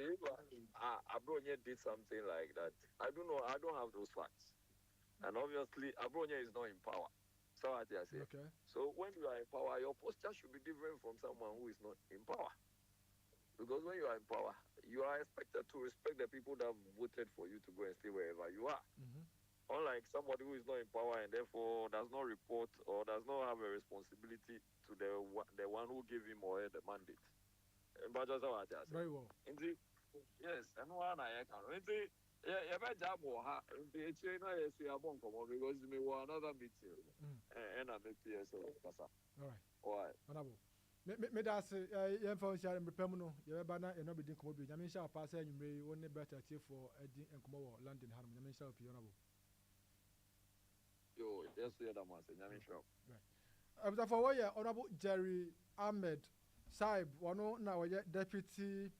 Abronya did something like that, I don't know. I don't have those facts, and obviously Abronya is not in power. So what I say. Okay. So when you are in power, your posture should be different from someone who is not in power. Because when you are in power, you are expected to respect the people that voted for you to go and stay wherever you are. Unlike somebody who is not in power and therefore does not report or does not have a responsibility to the one who gave him or her the mandate. But just what I say. Very well. Indeed, yes, and one I can. Indeed, yeah, job or because me were another meeting and I make PSO. All right. Honorable. Me da se ye fa share mbepam no ye be ba na ye no be din komo bi nyame sha pa sa anwumre won ne better tie for edi enkomo wo London hanum nyame sha opi honorable. Yo, yes we da man say nyame sha. Right. For what honorable Jerry Ahmed Saib wono na wo deputy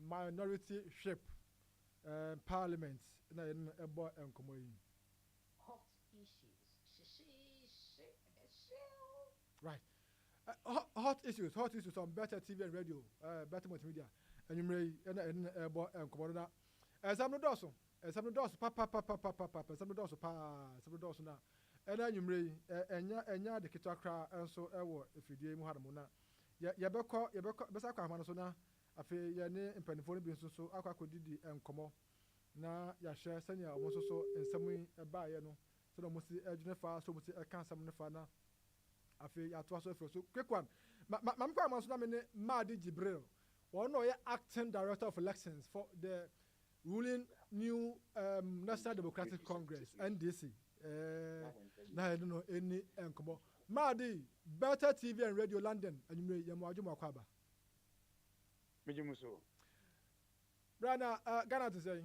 minority whip parliament na ye ebo enkomo yi. Hot issues. Right. Hot issues on Better TV and radio, Better Multimedia. And you may and Commodore. Some doors, papa, some doors now. And then you may and ya the Kitakra and so if you dear Muhammad. Yabeko, Besaka Manasona, a fair Yane and Penifoni being so Aqua could did and Como. Na ya share senior also so in some way a buy no. So almost the Jennifer, so much a cancer Fana. I feel you are so quick one. Mam Kwaman Sunamine Madi Jibril, one of acting director of elections for the ruling new National Democratic Congress, NDC. Now I don't know any encomo. Madi, Better TV and Radio London, and you may Yamaju Makwaba. Mijimuso. Brana, Ghana to say.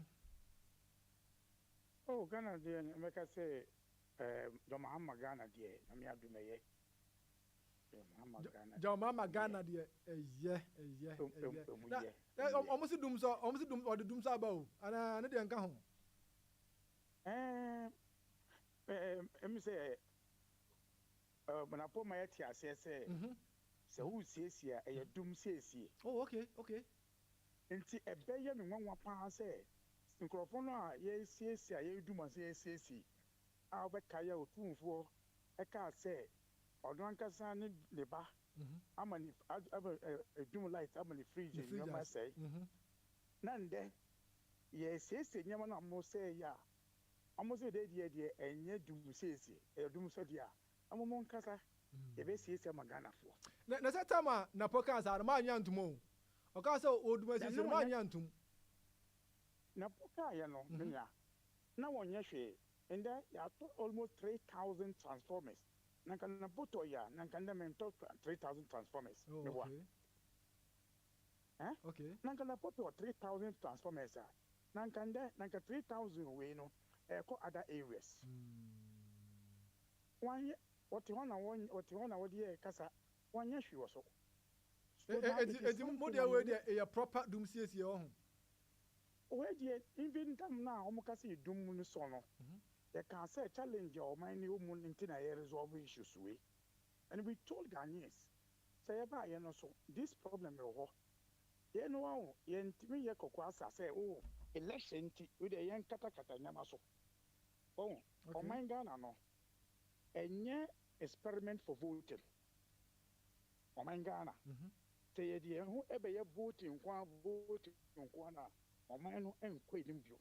Oh, Ghana, dear, make I say, Domahama Ghana, dear, Namia Dumaye. Mama Ghana dear, yeah. Almost doom or the dooms about, and I didn't come home. Let me say, when I put my tia says, so who says here, a doom says here. Oh, okay. And see a bayer and one pass, Syncrophona, yes, I do my says, I'll bet Kaya or 2 4, I can't say. Odwankasa ne leba amani dum light amani fridge nyama say nande ye sese nyama na mo say ya amo say de enye dum sese dum so dia amo mon kasa e be sese magana fo na satama na podcast ar ma nya ntumo o ka say odum sese ma nya ntum na poka ya no na wonye hwe and ya to almost 3,000 transformers. Nankana boto ya, nankana mentor 3,000 transformers. Oh, okay. Okay. Nankana boto 3,000 transformers. Nankana 3,000 we no eko other areas. One what you want kasa one year she was so. It's more the proper doom says your home. Where even them now, Omokasi doom sono. They can say challenge your mind you muntina resolve issues way. And we told Ghanaians, say about so this problem you know yen timi ye kokwasa say oh election with a young kata nyamaso. Oh, o mind Ghana no. Enye experiment for voting. O mind Ghana. Say the who ebe ye voting kwa na o mind no enkwa limbio.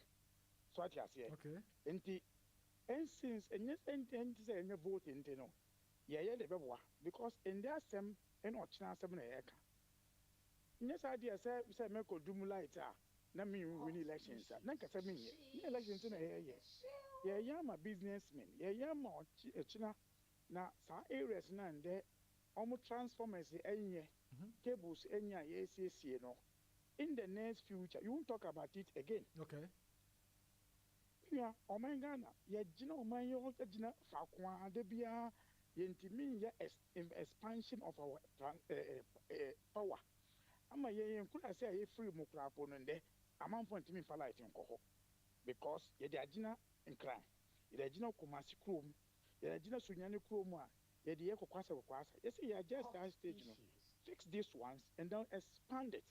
So what you say. Okay. And since and yes, and say any voting, yeah, the beboa because in their same and not chance 7 acre. Yes, idea say make a doom light. Na me win elections. Nanka 7 years. Elections in a year. Yeah, I'm a businessman. Yeah, I'm a china. Now, some areas now and there almost transformers the cables, any yes, no. in the next future, you won't talk about it again. Okay. Yeah, Oman Ghana, Yajina Oman Yajina Fakwa, Debia, Yentimi, expansion of our power. Ama ye could I say a free Mukrapon and there, a man for Timmy Falite in Coho. Because Yajina in crime, Yajina Kumasi Krum, Yajina Sunyani Kroma, Yadiako Kwasa Kwasa. Yes, you just that stage, fix this once and then expand it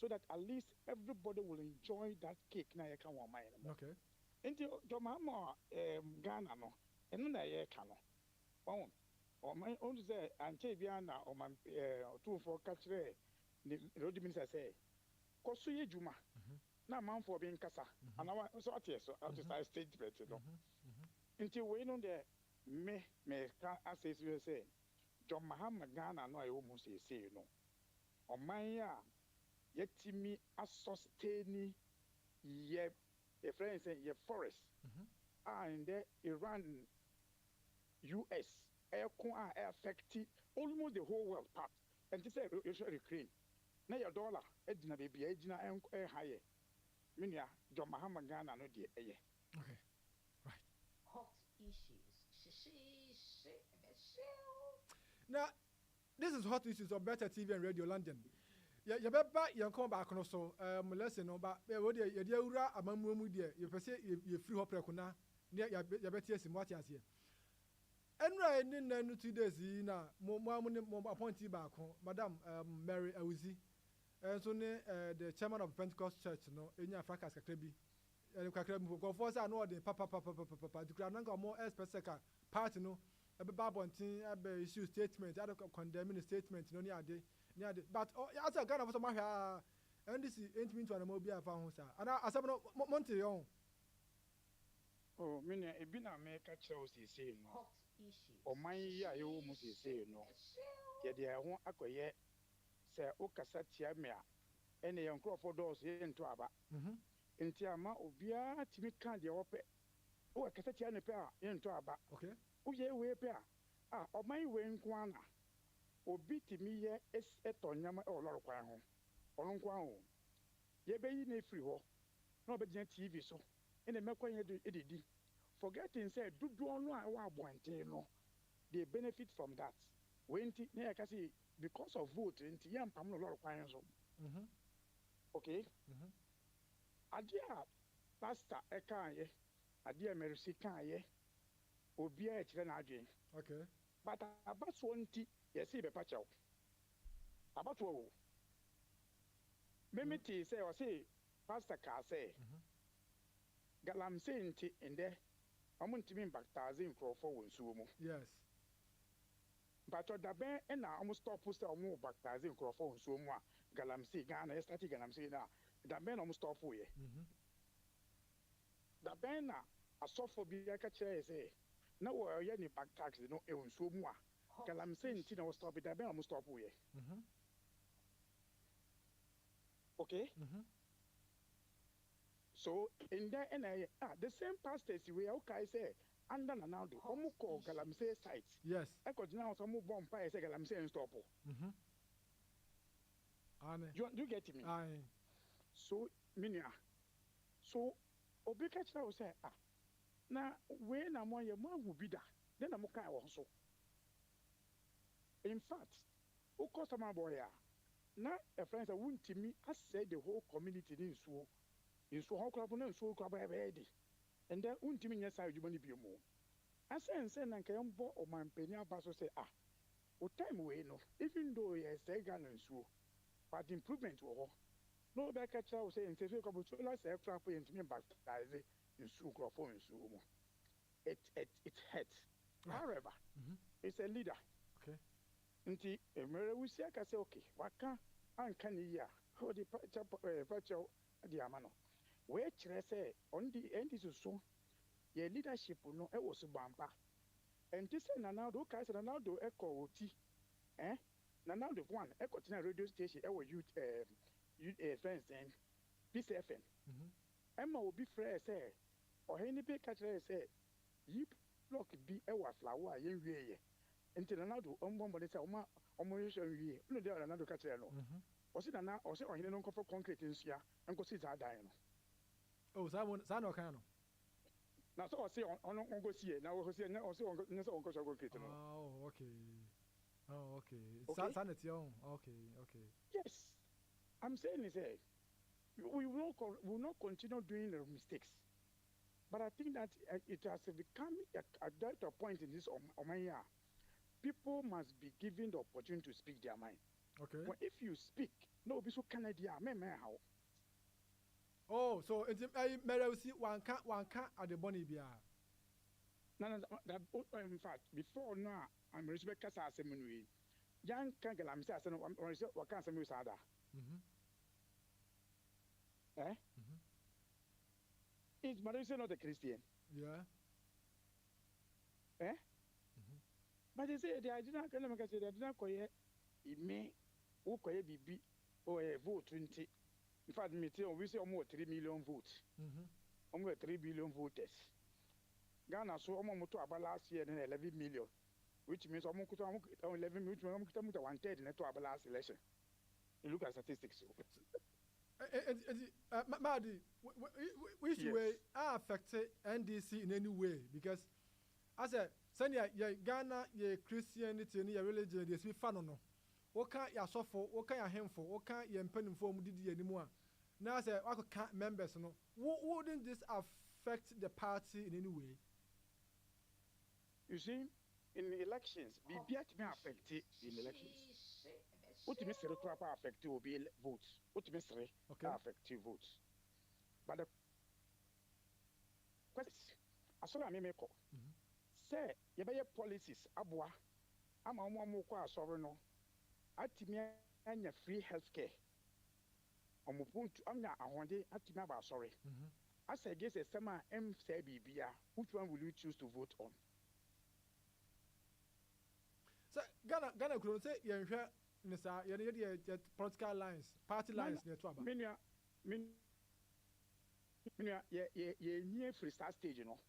so that at least everybody will enjoy that cake. Now you can want mine. Okay. Nti jomama Ghana no eno na ye ka no o man on say anche bia na o man tufo ka kire the road minister say koso ye juma na man for be nkasa anawa so atie so out to stage bet no nti we no de me ka assess we say jomama Ghana no ayo mu say no o man ya yetimi asustain ye a friend saying your forest and Iran, US, affecting almost the whole world part. And this is Ukraine. Now your dollar, Edna baby, Edna and higher. Minia, John Mahama Ghana, no dear. Okay, right. Hot issues. Now, this is Hot Issues on Better TV and Radio London. You better come back also. Lesson no, but you dear ura amamu dear. You per se you free hop rekuna. You better see what you see. Enra in no 2 days na mo appointee back Madam Mary Awuzi. So the chairman of Pentecost Church no enya fracas kakrebi. Kakrebi go for say no the papa. The grand go more specific part no. Ebe babontin ebe issue statement, other condemning statement no near but as a Ghana for some and this ain't mean to an mobile found sir. And I said no Monte on. Oh, meaning a bina make a chose say no. Hot issues. O my ya you must say no. Yet there won't acquire say Okasatia mea any young crop for those into Aba. In Tiama Obia Timmy Candy ope. Oh, a Cassatia pair into Aba. Okay. Oh, yeah, we pair. Ah, o my way in Kwana. Obi timi ye etonyama o loro kwan ho olon kwan ho ye be yi na free ho na obegina TV so ene mekwan ye edidi forgetting say dudu onu a wa abonte no they benefit from that when na ya kasi because of vote nti ye mpam no loro kwan so okay adia pastor ekaye adia mercy kaye obi a kire na adwen okay but about 20 yes, see the patch out. About what? Mimity say or say, Pastor Car say, Galamsay in there. I'm going to mean baptizing for Sumo. Yes. But the bear and I almost stop poster or more baptizing for Sumo. Galamsay, Ghana, static Galamsay now. The man almost stop for you. The banner, a sophobia catcher say, no, any back tax, no, Sumo. Galamsay Tina was stop it, I almost stop with okay. So in there and the same pastors we okay say under now do call Galamsay site. Yes. I could now some bomb fire say Galamsay and stop. You get me? Aye. So minia. So Obikacha will say now when I'm on your mom will be that then I'm okay also. In fact, who customer boy now a friend that wouldn't to me, I said the whole community in so how club and so club ready. And then wouldn't mean yes, I you money be more. I say and send and can bo or my penny basso say what time we no, even though yes, they gun and so, but improvement or no back at will say and say so couple to last aircraft and to me baptize in so club and so it hurts. However, it's a leader. Okay. Nti emere wusi aka say okay waka anka ni ya ho di pacho di amano we kire say on the end is so your leadership no e was bamba and this na now do kai say na do echo oti na now the one echo tina radio station e was youth friends then Peace FM emma obi frere say o he ni be ka kire say yi block bi e wa flower ye nwie ye nti na do ombombo de say omo yesho wie no de na do ka kire no ɔsi nana ɔsi ɔhene no nkɔfɔ concrete nsia nkɔsi saa dan no. Oh, saa na ɔkan no. Na so ɔsi ɔno nkɔsi na ɔsi na ɔsi ɔnkɔsi concrete no. Oh, okay. Oh, okay. Okay. Saa na tie on. Okay. Yes, I'm saying is we will not continue doing the mistakes. But I think that it has become at that point in this Omaya, people must be given the opportunity to speak their mind. Okay. Well, if you speak, no, be so Canada, how. Oh, so it's Mercy one can at the Bonnie Bia. No, in fact, before now, I'm respect Casa Seminary. Young Kangalam says, what can't say Sada? Eh? Is Marisa not a Christian? Yeah. Eh? But they say they are not going to say that not quite it may who quite be or a vote 20. In fact, we say almost 3 million votes. Almost 3 billion voters. Ghana so almost to about last year and 11 million, which means almost 11 million, which means 1/3 in the last election. You look at statistics. Madi, which way affected NDC in any way? Because I said, Sanya, Ghana, Christianity, and religion, they speak fan no. What can't you suffer? What can you hem for? What can't you pen for Mudi anymore? Now I said, I can't members no. Wouldn't this affect the party in any way? You see, in the elections, be affected in elections. What you miss the crap affect will be votes. What you miss affect votes. But the question, as well as I make say, you buy policies, abwa, I'm a more sorry no. At me and free health care. I'm not about sorry. As I guess a summer MCBBA, which one will you choose to vote on? So Ghana could say you political lines, party lines near Twaba. Near free start stage, you know.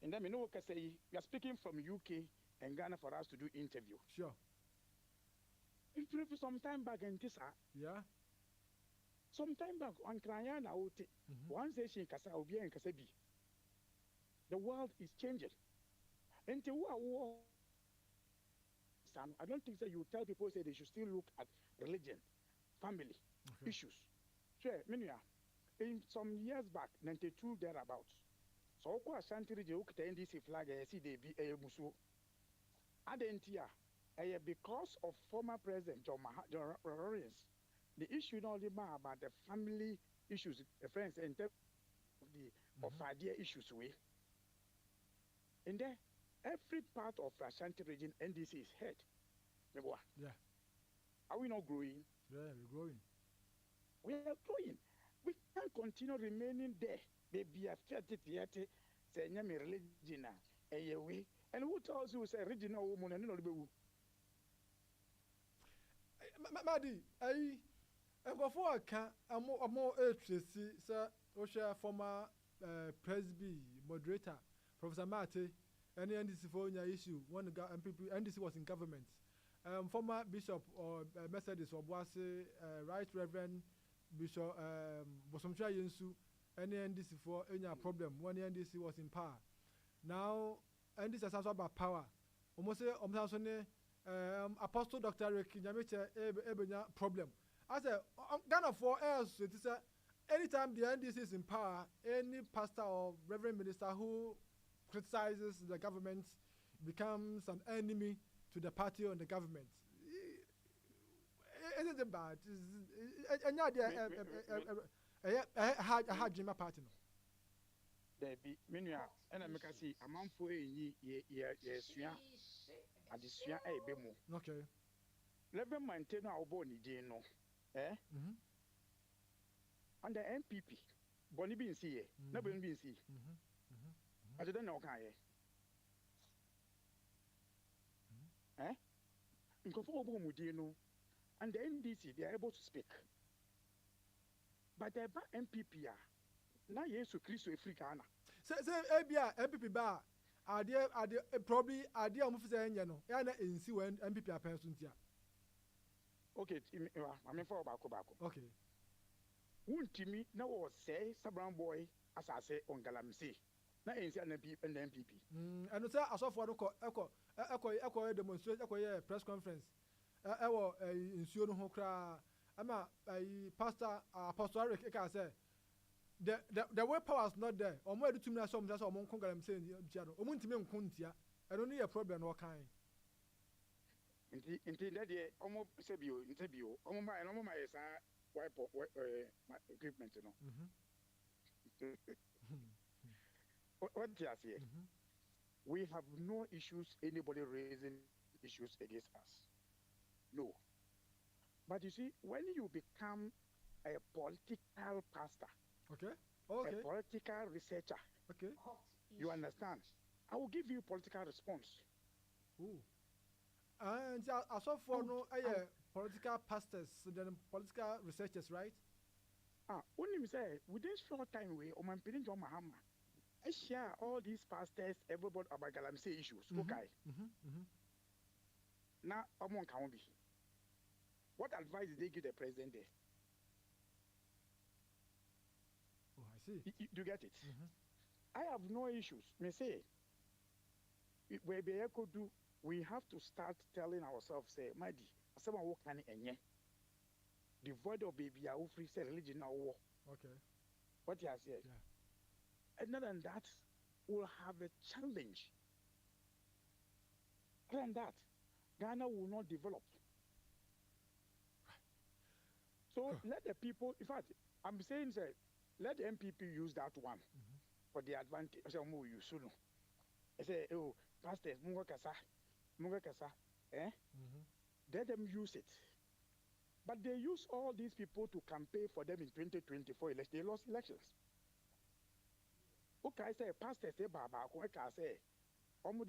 And then we know can say we are speaking from UK and Ghana for us to do interview. Sure. If some time back in this, yeah. Some time back on Krayana out one station Kasa Obia and Kasabi. The world is changing. And to war. I don't think that you tell people say they should still look at religion, family issues. Sure, in some years back, 92 thereabouts. So Oko Ashanti region the NDC flag see they be a musu. Adentia, because of former President John Lawrence, the issue not only about the family issues, the friends and the of idea issues way. And then every part of Ashanti region, NDC is head. Yeah. Are we not growing? Yeah, we're growing. We are growing. We can't continue remaining there. Maybe after theater, say, Yami religion, a way. And who tells you, say, regional woman and no baby? Madi, before I can, I'm more interested, sir, Osha, former Presby moderator, Professor Mate. Any NDC for your issue, one NDC was in government. Former Bishop or Methodist or Boise, Right Reverend Bishop Bosomcha Yensu, any NDC for any problem when the NDC was in power. Now, NDC has also about power. Almost say, Apostle Dr. Rick Nyamiche Ebenya problem. I said, Ghana for else, it is anytime the NDC is in power, any pastor or reverend minister who criticizes the government becomes an enemy to the party or the government. Isn't it bad? I had Jima party. There be many, and I make a see a month for a year, a bemo. Okay. Let them maintain our bony, no. Eh? And the MPP, Bonnie being see, never been see. I don't know, eh? In conformable Mudino and the NDC, they are able to speak. But the MPP now, yes, to Christo Africana. Say, MPP bar are there probably are there almost saying, you know, and in see when MPP are persons here. Okay, I mean for baako. Okay. Wuntimi na wo say Sabran boy as I say on Galamsey. Na ensi and MPP. And say asofo no eko demonstrate eko press conference. Ewo nsuo no ho kra ama pastor Apostle Eric Eka say the way power is not there. Omo edutumi na so omo say omo nko Galamsey ntia no. Omo ntimi nko ntia. Eno no ye problem no kan. Inti that ye omo se bio omo ma yesa wipe my equipment no. What do you say? We have no issues anybody raising issues against us. No. But you see, when you become a political pastor, a political researcher, you understand? I will give you political response. Ooh. And I saw for no political pastors, then political researchers, right? Only say within short time we Oman John Mahama, I share all these pastors, everybody about Galamsey issues. Okay. Now Omon County. What advice did they give the president there? Oh, I see. Do you get it? I have no issues. Me say where be could do. We have to start telling ourselves, say, Madi, someone who can enye. The void of baby are free say religion now war. Okay. What you have said. Yeah. And other than that, we'll have a challenge. Other than that, Ghana will not develop. So let the people, in fact, I'm saying, say, let the MPP use that one for the advantage. I say, I say, oh, pastors, let them use it. But they use all these people to campaign for them in 2024 elections. They lost elections. Okay, I say, pastors, say, Baba, I say,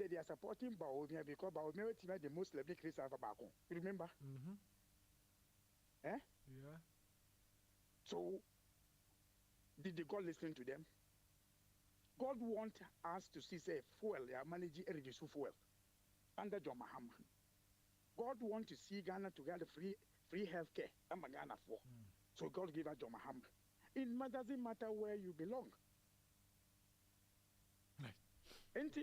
they are supporting Baomia because Baomia is the most lively Christian of Bako. You remember? Yeah. So, did the God listen to them? God wants us to see, say, fuel, they are managing a reduced fuel under John Mahama. God wants to see Ghana to get free health care. I'm a Ghana for. So God gave us John Mahama. It doesn't matter where you belong. Ain't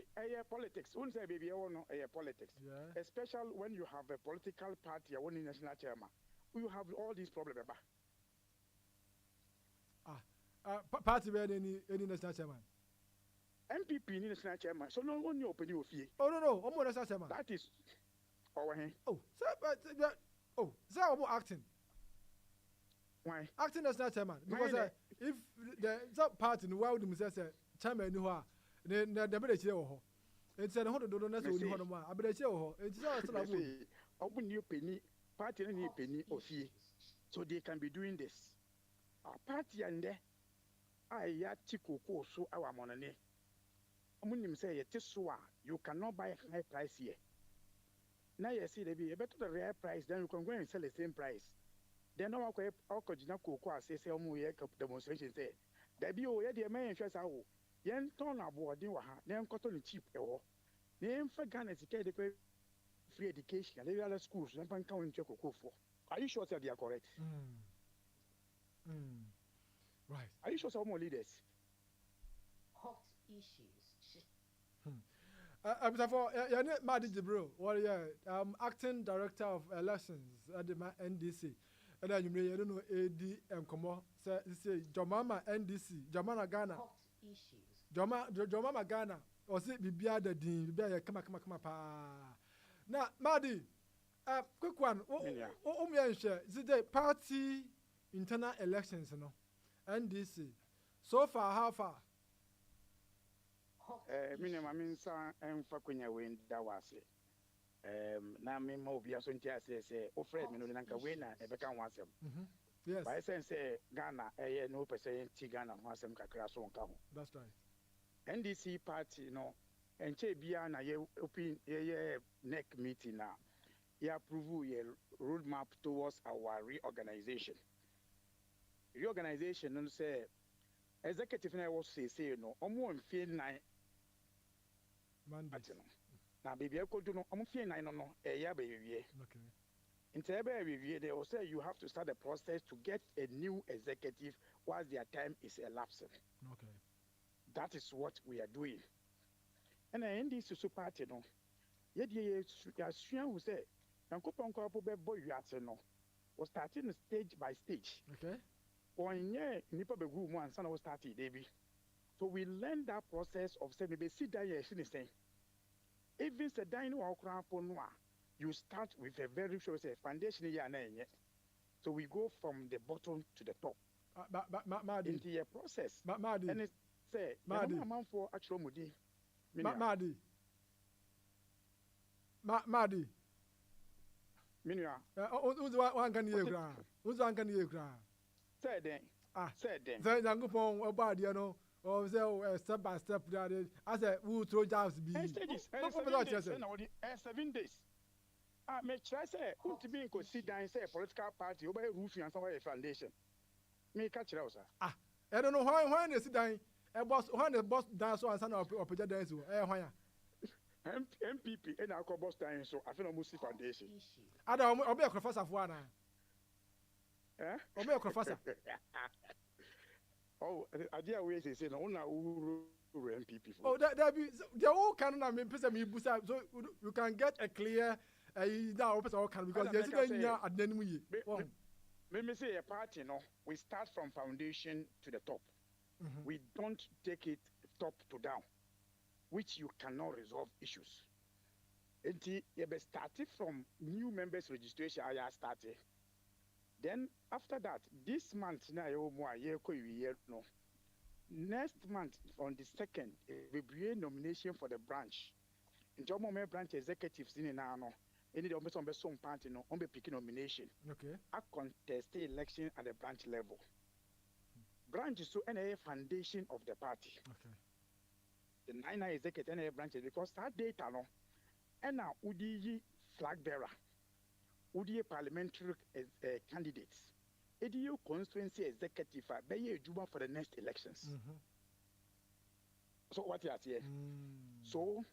politics? Won't say baby, I want no politics. Yeah. Especially when you have a political party, a one national chairman, you have all these problems. Party where any national chairman. MPP national chairman. So no one you open your fee. Oh no, I'm national chairman. That is our hand. Oh, sir, I'm acting. Why? Acting national chairman because if the party in the world themselves chairman who are the better chair or it's a hundred dollars only one more. I better chair or it's just a open new penny party any penny or fee, so they can be doing this. Our party and there, I ya chico so our money. I'm say you cannot buy a high price here. Now you see, they be a better the rare price, then you can go and sell the same price. Then no one could not cook say, demonstration say, there be already the main interest. Yen ton aboard, then cotton cheap. Name for Ghana to get the free education, and other schools, and can count in for. Are you sure that they are correct? Right. Are you sure some more leaders? Hot issues. I'm for Madi Jibril, acting director of elections at the NDC. And then you don't know AD and Komo say Jomama NDC, Jomana Ghana. Hot issues. Jomama Ghana, or say Bibia the Dean, Bibia come pa. Now, Madi, quick one. Is it the party internal elections, NDC? So far, how far? Minimum and Fakunya win that was it. Nami Mobia Suntia says, oh, Fred, Minunanka winner, a become once. Yes. By sense, Ghana, no percent Ghana, once some crash. That's right. NDC party, and Che Biana, open neck meeting now. You approve your roadmap towards our reorganization. Reorganization, and say, executive was say, almost feel 9. Now, baby, I could do no, I'm feeling 9 no, a year baby. Okay. In Tebe review, they will say you have to start the process to get a new executive while their time is elapsing. Okay. That is what we are doing. And in this super party, no, yet you who say, Uncle Ponko boy, you are no, was starting stage by stage. Okay. 1 year, Nipa Begu one son was started, Davy. So we learn that process of saying, maybe sit down here, saying, even the dino or crown, you start with a very short foundation. So we go from the bottom to the top. Madi. Into a process. Madi. And it's say, Madi. Man for actual Mudi. Madi. Madi. Minia. Who's one can you grant? Who's one can you grant? Said then. Said then. Very young upon a body, you know, or step by step. I said, who throw jobs be? 7 days. I make sure I say, who to be in consider and say political party over roofing and somewhere foundation. Me catch it out, sir. I don't know why they sit down. A boss, when the boss does so and son of Project Dance, why? MPP and our boss dying, so I feel almost foundation. I don't obey a professor of one. Obey a professor. Oh, I dare we say, no, no, MPP. Oh, that be the whole canon. I mean, so you can get a clear. Now open all can because there's no at the end. Let me say a party, no. We start from foundation to the top. We don't take it top to down, which you cannot resolve issues. Until you be started from new members registration, I started. Then after that, this month now no. Next month on the 2nd, we bring nomination for the branch. In job branch executives in no. Any of us on the song party no on the picking nomination. Okay. I contest the election at the branch level. Branch is so any foundation of the party. Okay. The 9 executive any branches because that data no. And now Udi flag bearer, Udi parliamentary candidates, Edu constituency executive be juba for the next elections. So what you are here? So.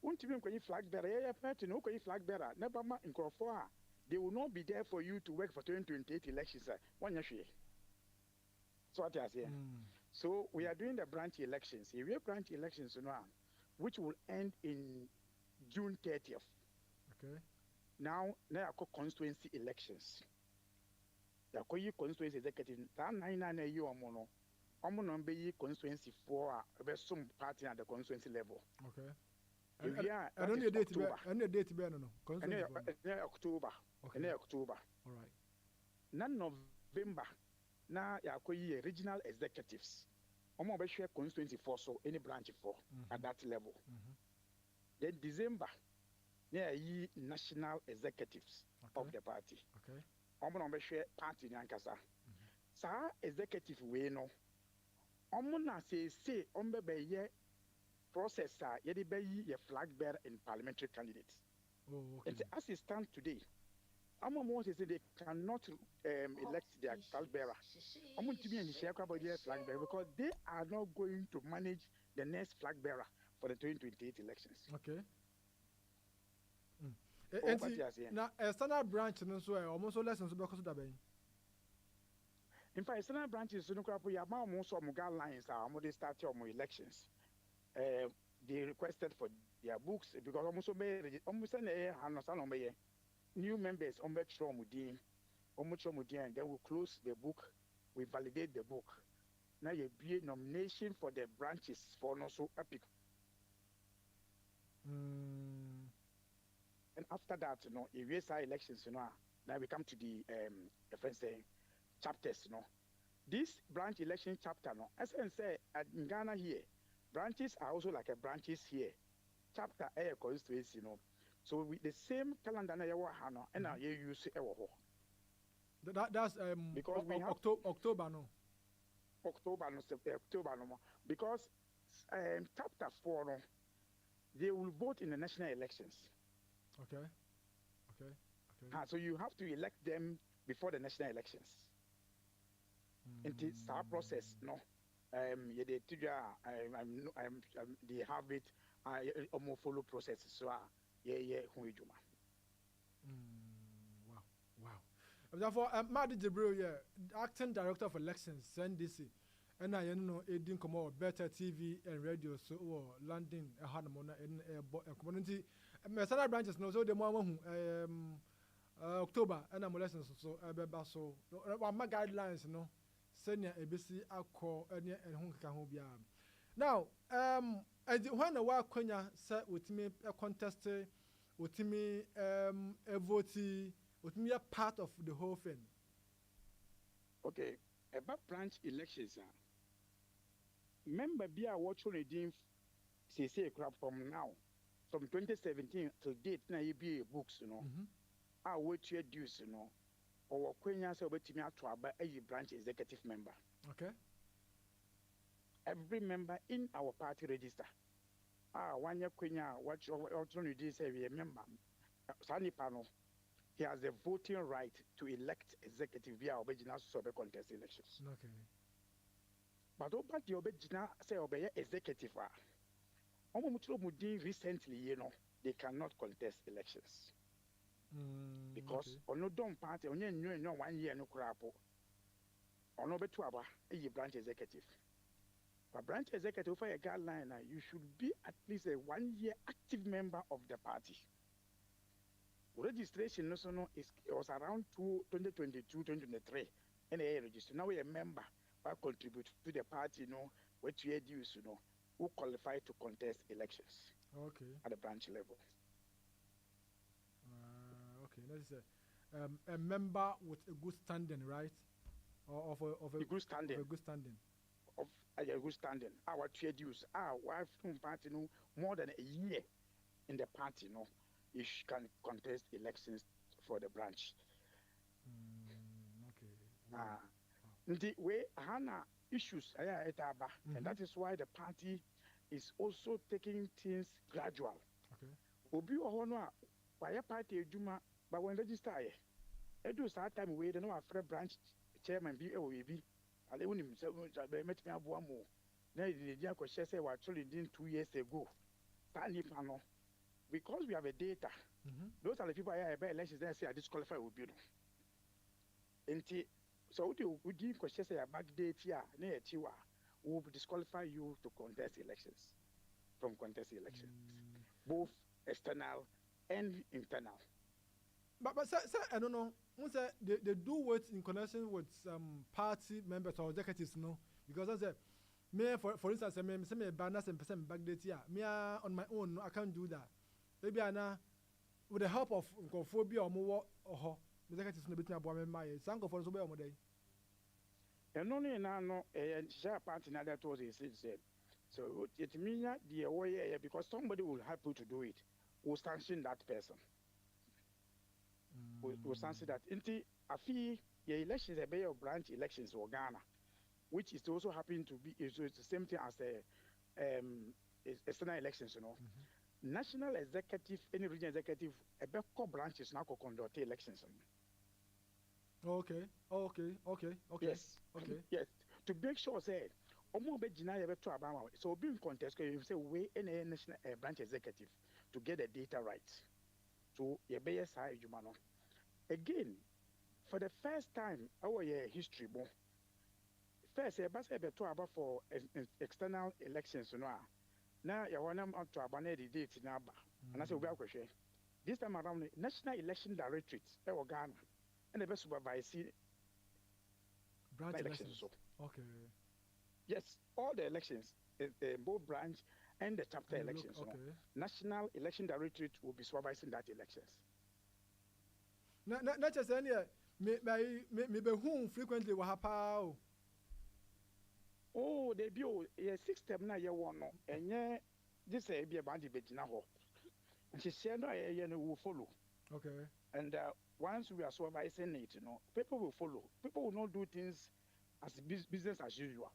Won't even when you flag bearer, no flag bearer, never mind in Crawford. They will not be there for you to work for 2028 elections. One year. So what I say. So we are doing the branch elections. We have branch elections now, which will end in June 30th. Okay. Now are called constituency elections. They are called constituency executive. That 9 year mono. Number constituency for some party at the constituency level. Okay. I don't need a date. And a date, no. October. Okay. October. All right. Now November. Now you are regional executives. I'm going to share constituency for so any branch for at that level. Then December. Yeah, national executives of the party. Okay. I'm going to share party Yankasa. Sa executive way no. I'm going to say process yedi be ye flag bearer in parliamentary candidates. Oh, okay. And as it stands today, Amamo say they cannot elect their flag bearer. I'm going to be in share about their flag bearer because they are not going to manage the next flag bearer for the 2028 elections. Okay. Now, a standard branch and so almost lessons because of that. In fact, standard branches so no crap we are most of guidelines are more start your elections. They requested for their books because almost new members and then we close the book, we validate the book. Now you be a nomination for the branches for no so epic. And after that, if we say elections, now we come to the chapters, This branch election chapter, as I say, in Ghana here, branches are also like a branches here. Chapter A constituency, So with the same calendar na yawa hano, and now you use That's because we have October no. October no, because chapter 4 no, they will vote in the national elections. Okay. So you have to elect them before the national elections. It's our process, they have it. I follow process. So Wow. Therefore, Madi Jibril, acting director of elections, NDC, and I know Edin Komo, Better TV and radio, so London, Ahunahuna, and community. Mesana branches, no, so the moment October, and I'm lessons, so so my guidelines, no, senior ABC, alcohol, and Hunkahobia. Now, when a while Konya said with me a contest, with me a votee. With me a part of the whole thing. Okay, about branch elections, member be a watch on a say crap from now, from 2017 to date, now you be books, you know. I wait your dues, you know, or Quenya say over to me to about a branch executive member. Okay. Every member in our party register. 1 year Quenya, watch on you say a member. Sunny panel. He has the voting right to elect executive via original survey contest elections. Okay. But over the original say obey executive recently, you know, they cannot contest elections. Because on no don't party on no 1 year no crap on no better a branch executive. But branch executive for a guideline, you should be at least a 1 year active member of the party. Registration was around 2022, 2023, and a register. Now we a member who contribute to the party, you know, what you use, you know, who qualify to contest elections. Okay. At the branch level. Okay, that's a member with a good standing, right? Or of a good standing. Of a good standing. Of a good standing. Our trade use, our party, no more than a year in the party, you know. You can contest elections for the branch. The way Hana issues and that is why the party is also taking things gradual. Okay. Obi Ohonwa, why a party Juma, but when register, I do start time wait, no after branch chairman be a wavy. I let him met me up one more. Now the Jaco say we actually did 2 years ago. Tani panel. Because we have a data, those are the people I about elections that say I disqualify will be. So we give questions back date here, near Tiwa, will disqualify you to contest elections, from contest elections, both external and internal. But sir, I don't know. They do what in connection with party members or executives, no? Because I said, me for instance, I may say banners and percent back date here. Me on my own, no, I can't do that. Maybe with the help of Xenophobic or more or executives no between abo my sango for so be omo dey. And only now no share party na that was said. So it means the way because somebody will help you to do it. Will sanction that person. Will sanction that. Inti afi the elections a of branch elections or Ghana, which is also happening to be it's the same thing as the external elections, you know. National executive, any regional executive, a core branches now conduct elections. Okay. Yes. Okay. Yes. To make sure, say, so being contest, you say, we any national branch executive to get the data right. So, again, for the first time, our history, first, about for external elections, you know. Now, you want to abandon the date in Abba. And I say, this time around, the National Election Directorate, Ghana, and the best supervise branch elections. Okay. Yes, all the elections, both branch and the chapter elections. Okay. National Election Directorate will be supervising that elections. Not just any, me be whom frequently will happen. Oh, they be a system now you want no, and yeah, this be a band debate now. And she said, no, will follow. Okay. And once we are supervising it, you know, people will follow. People will not do things as business as usual.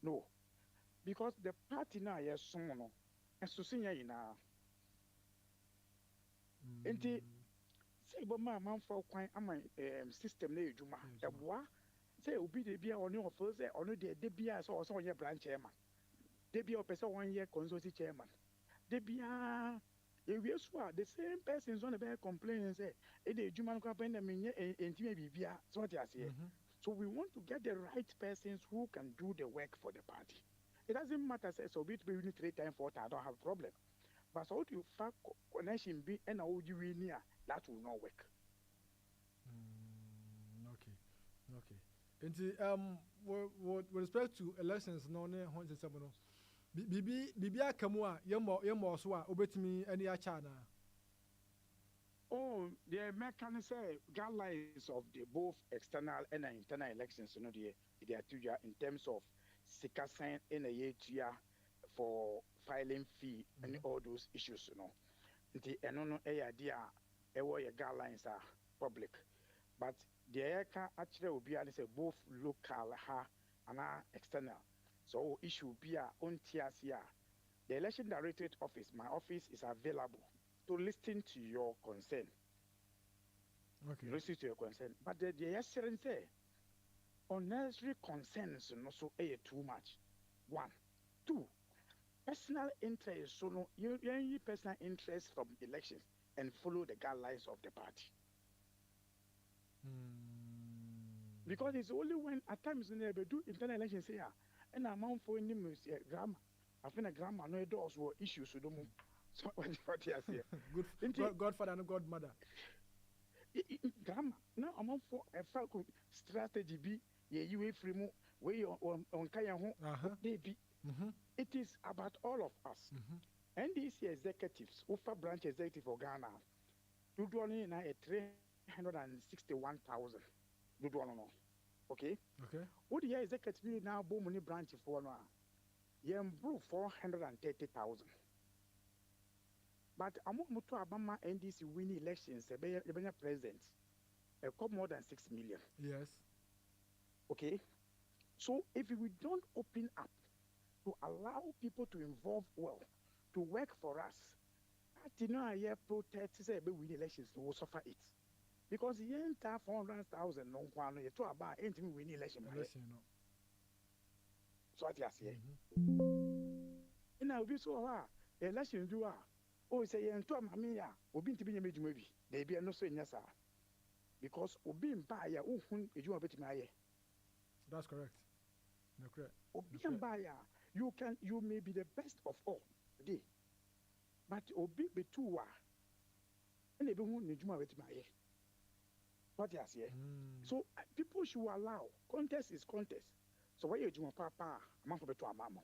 No, because the party now is someone, and so senior in and say, but my man for quite a system near Juma. The bois. Say obi de bia oni ofo say ono de bia so so onye branch chairman de bia opese 1 year consulting chairman de bia If you swear, the same persons on the bear complain and say, "Hey, the human company and so what I say." So we want to get the right persons who can do the work for the party. It doesn't matter, say, so be 3 times, 4 times, I don't have problem. But so you fact connection be and you near that will not work. Okay. And with respect to elections, no, Bibia Kamua, Yamo Swa, Obetimi, any Achana. Oh, the mechanism guidelines of the both external and internal elections, you know, they are 2 years in terms of sign in a year for filing fee and all those issues, you know. The no idea guidelines are public, but the actually will be both local and external. So issue be on TSR. The Election Directorate office, my office is available to listen to your concern. Okay. Listen to your concern. But the assurance say unnecessary concerns not so too much. 1. 2. Personal interest. So no you need personal interest from elections and follow the guidelines of the party. Because it's only when at times when they do internal elections here and amount for any grammar. I think a grammar no doors were issues with them. So what you say? Good Godfather and Godmother. Grammar. Now amount for a falcon strategy be you way free mo way on kaya home. They be. It is about all of us. NDC executives, UFA branch executive for Ghana, you do only now at 361,000. You do no. Okay? What the executive now boom money branch for now? You improve 430,000. But among Mutu Abama NDC winning elections, the president, a couple more than 6 million. Yes. Okay? So if we don't open up to allow people to involve well, to work for us, I know I hear protests say we win elections, we will suffer it. Because the entire 400,000 no one you talk about ain't we win election. So what you say? And now be so election do oh say you to mammy ya obi nti be nyame dwuma bi na bi no so nya sa because obi mba ya ohun edwuma betimi aye. That's correct. No correct. Obi mba ya you may be the best of all today, but obi betu wa and e be hu ne dwuma betimi aye. What you say? So people should allow contest is contest. So when you dwuma papa amount for betu amamo.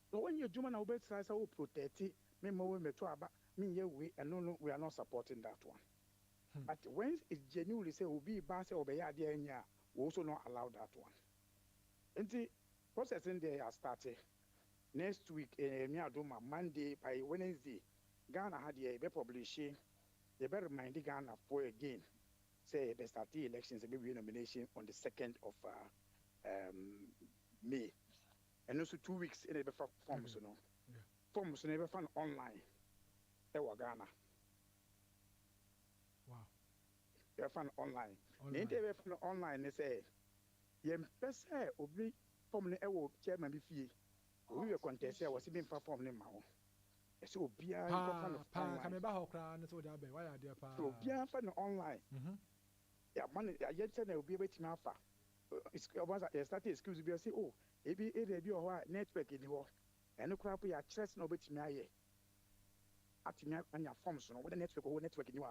So when you dwuma na obi try say o protect me mo me to aba me ye we and no we are not supporting that one. But when it genuinely say obi ba say obeya ade anya, we also not allow that one. And the processing there has started. Next week, me adoma Monday by Wednesday, Ghana had a publish. They better remind Ghana for again. Say they start the elections, a baby nomination on the 2nd of May, and also 2 weeks in the forms, you know. Forms never found online. They were Ghana. Wow. They found online. They never found online. They say, "Yem pesa obi form ne ewo chairman bi fie. We were contest here was even perform ne mawo. So bia online. Can ba hokra na so da be why are there pa. So bia found online. Yeah, man, I yet say na obi betimi afa. It's once I started excuse be say oh, ebi be o network in the and no crap ya chess no betimi aye. Atimi anya forms no with the network in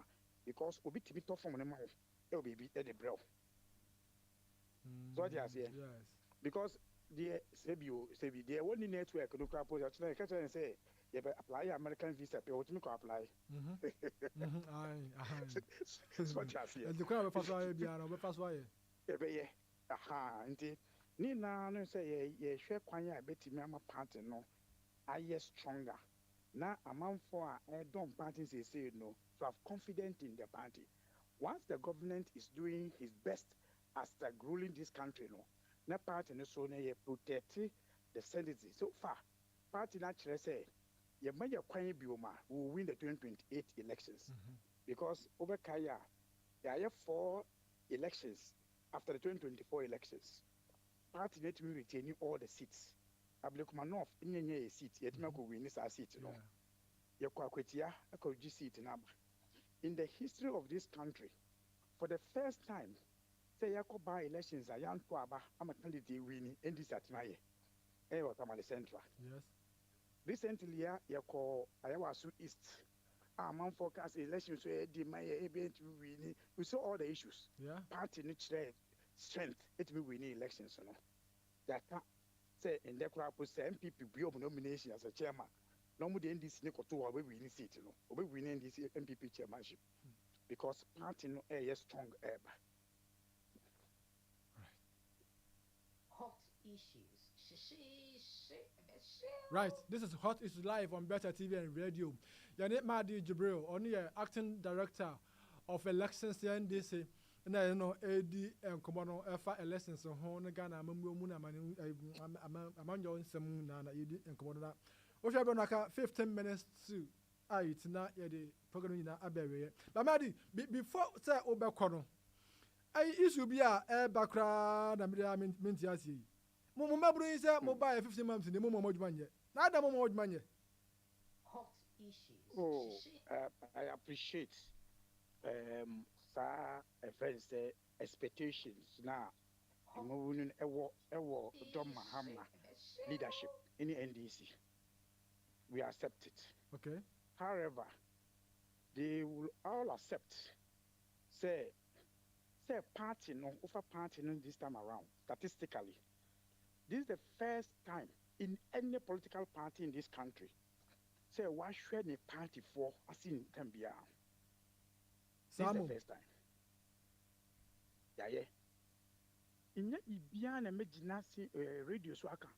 because obi timi to form ne mawo. E obi e de brew. So what you say? Yes. Because the Sebi the only network no crap ya catch and say you apply American visa pay what me go apply. So what you say? And the crowd pass why bia no pass why. Nti ni na no say ye hwe kwan ya betimi ama party no aye stronger. Na amanfo a don party say no, so have confidence in the party. Once the government is doing his best as the ruling this country no, na party no so na ye protect the sanity. So far, party naturally say ye may kwan bioma will win the 2028 elections. Because over Kaya, there are 4 elections after the 2024 elections. Party net will retain all the seats. Ablekuma North, in a seat, yet Mako win this seat. Yakwatia, I could just see it in Abba. In the history of this country, for the first time, say Yako by elections, a young Twaba, I'm a candidate winning, and this at my Tamale Central. Yes. Recently, Yako Ayawasu East. Man forecast elections where the my able to win. We saw all the issues. Yeah. Party strength, it will win elections. You know. That say in the crowd say MPP be of nomination as a chairman. No more than this Nico to we win seat, you know. We win this MPP chairmanship. Because party no air strong air. Hot issues. Right, this is Hot Issues live on Better TV and Radio. Yannick Madi Jibril, only acting director of elections here in DC. And I know AD and Commodore Alpha elections on Hona Ghana, Mumuna, Amanjo and Samuna, AD and Commodore. Oshabonaka 15 minutes to it's not yet the program in Abbey. But Madi, before Sir Obercono, I issue be a background and Mintiasi. Mumabru is a mobile 15 months in the Momo Manja. Not the Momo Manja. Hot issues. Oh, I appreciate sir friends expectations now. Moving John Mahama leadership in the NDC. We accept it. Okay. However, they will all accept say party no over party no this time around statistically. This is the first time in any political party in this country. Say, why should a party for as in Tambia? This is the first time. Yeah. In the Ibiana Medinasi radio swaka.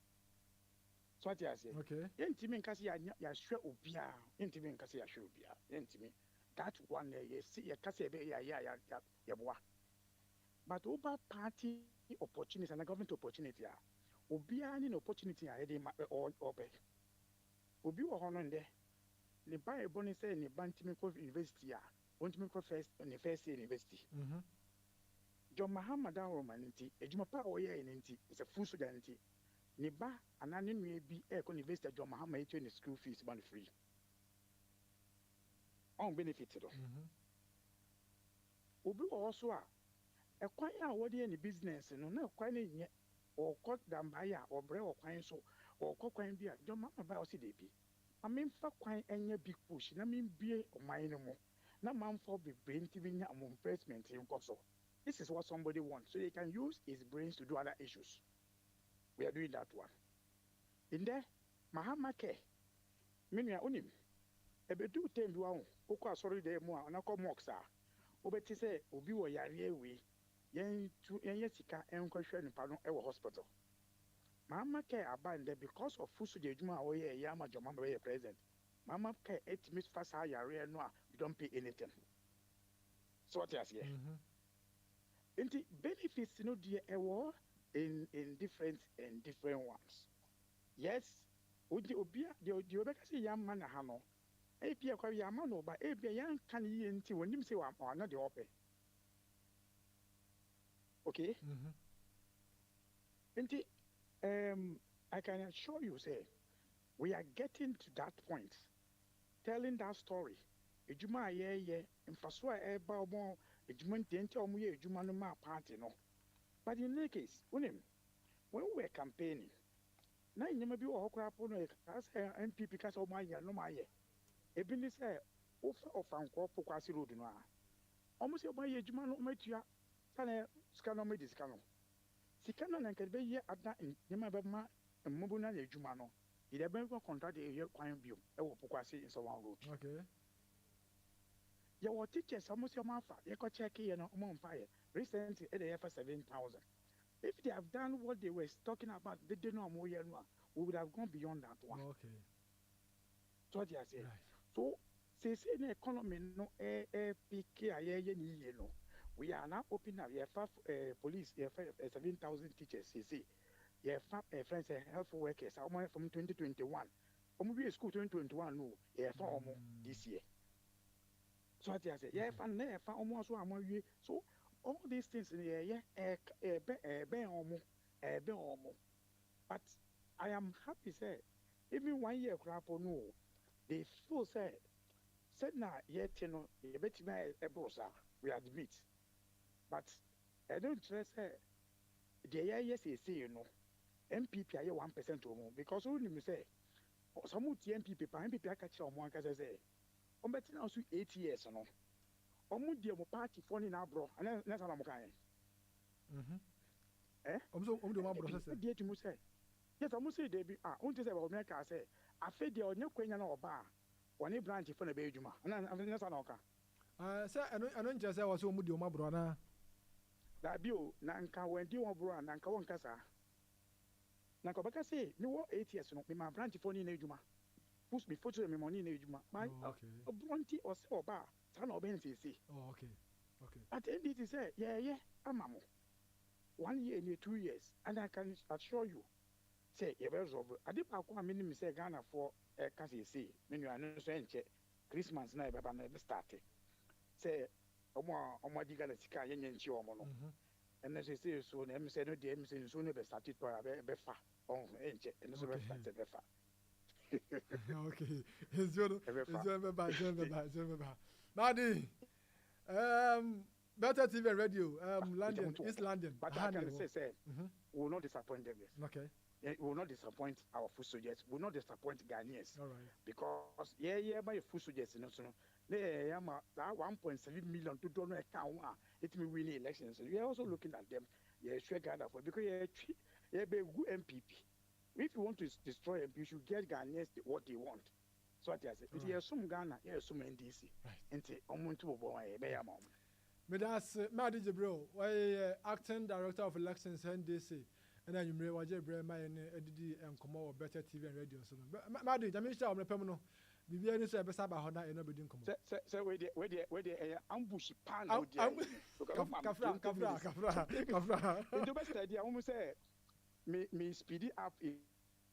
So what I say? Okay. Intimate Cassia, ya sure Ubia, intimate Cassia, sure Ubia, intimate. That one, you see, a Cassia, ya bois. But over party opportunities and a government opportunity. Obi any opportunity I had or obe. Obi wa hono nde. Ne ba e boni say ne bantimi ko university a. Won't me ko first university. John Mahama da Roman nti ejuma pa o ye nti is a full student nti. Ne ba anane nwe bi e ko university John Mahama e ne school fees ban free. On benefit do. Obi also a ekwan a wodi any business no na ekwan na nye or cut dambaya or bread or quine so or coquine beer. Don't mamma buy us debi. I mean for quine and your big push. I mean beer or mine no more. Now man for be brain giving among investment in Koso. This is what somebody wants. So they can use his brains to do other issues. We are doing that one. In there, Mahama Ke. Minya unim. Ebe do tem do on. Oko sorry de mo anako moxa. Obeti say obi wo yare we. Yen sika enkwahwe nipa no e hospital. Mama care about there because of fusu de adwuma o ye ya ma joma be president. Mama care etimi fast yare no a you don't pay anything. So what you say? Enti benefits no dear ewo in different ones. Yes, odi obia de obeka say yam man ha no. E bia kwa yam no ba e bia yan kan yi enti wonim say wa no de ope. Okay. I can assure you, say, we are getting to that point, telling that story. Ejuma ye, infaswa eba omo, ejuma tente omo ye ejuma no ma party no. But in any case, when we were campaigning, na nyema bi wo hokra po no as MPP kasa o ma ya no ma ye. Ebi ni say ofa ofanko po kwasi road no a. Omo se o ma ye ejuma no matua sana skano me diskano. Sikano na nkebe ye ada nyema be ma mmobu na ejuma no. Ide be ko contract e kwan bio e wo pokwase in so one road. Okay. Ya wo teachers almost your mafa ye ko check ye no mo mfa ye. Recently e dey for 7,000. If they have done what they were talking about, they didn't know more ye no, we would have gone beyond that one. Okay. So what you say? Right. So say the economy no PK ye ni no. We are now opening up. We have police. We have 7,000 teachers. See, we have friends, health workers. From 2021, we school 2021. No, we have this year. So what I say? Yeah, almost one year. So all these things in the but I am happy say even 1 year crap no. they feel say na yet no you bet me a brosa we admit but I don't trust say the yes say you know MPP are 1% or more because only me say some MPP catch on one say on bet now 8 years no omu die mo party for ni na bro and na sana mo kan omu de mo bro say die ti mo say yes omu say dey be unti say o me ka say afi de onye kwanya na oba woni branch for na be adwuma na sana o ka say eno nje say wo so omu de mo bro na da bi o na nka wen di wo bro na nka won kasa na ko baka say me wo 8 years no me ma branch for ni na adwuma push me photo me money na adwuma my bronti o say oba sana oben say oh okay at the end it say yeah amamo 1 year and 2 years and I can assure you say you better resolve ade pa ko amini me say Ghana for ka say me nua no so enche Christmas na e baba na be start say omo di Ghana sika yenye nchi omo no and say so na me say no dey me say so no be start to be fa on enche and so be start be fa okay it's your Madi, Better TV and radio, London, East London. But I can say, we will not disappoint them. Okay. We will not disappoint our food soldiers. We will not disappoint Ghanaians. All right. Because by food soldiers, they are 1.7 million to donor account. It may win elections. We are also looking at them. Sure Ghana for because you be good MPP. If you want to destroy them, you should get Ghanaians what they want. So what I say, if you assume Ghana, you assume NDC. And say, Medas Madi Jebro, acting director of elections NDC, and then you may watch my and come over better TV and radio. So, Madi, I mean, I'm a permanent. Bibi any say besa ba hoda e no be din komo. Say we dey ambush pan o dey. Kafra. Into best idea, I say me speed up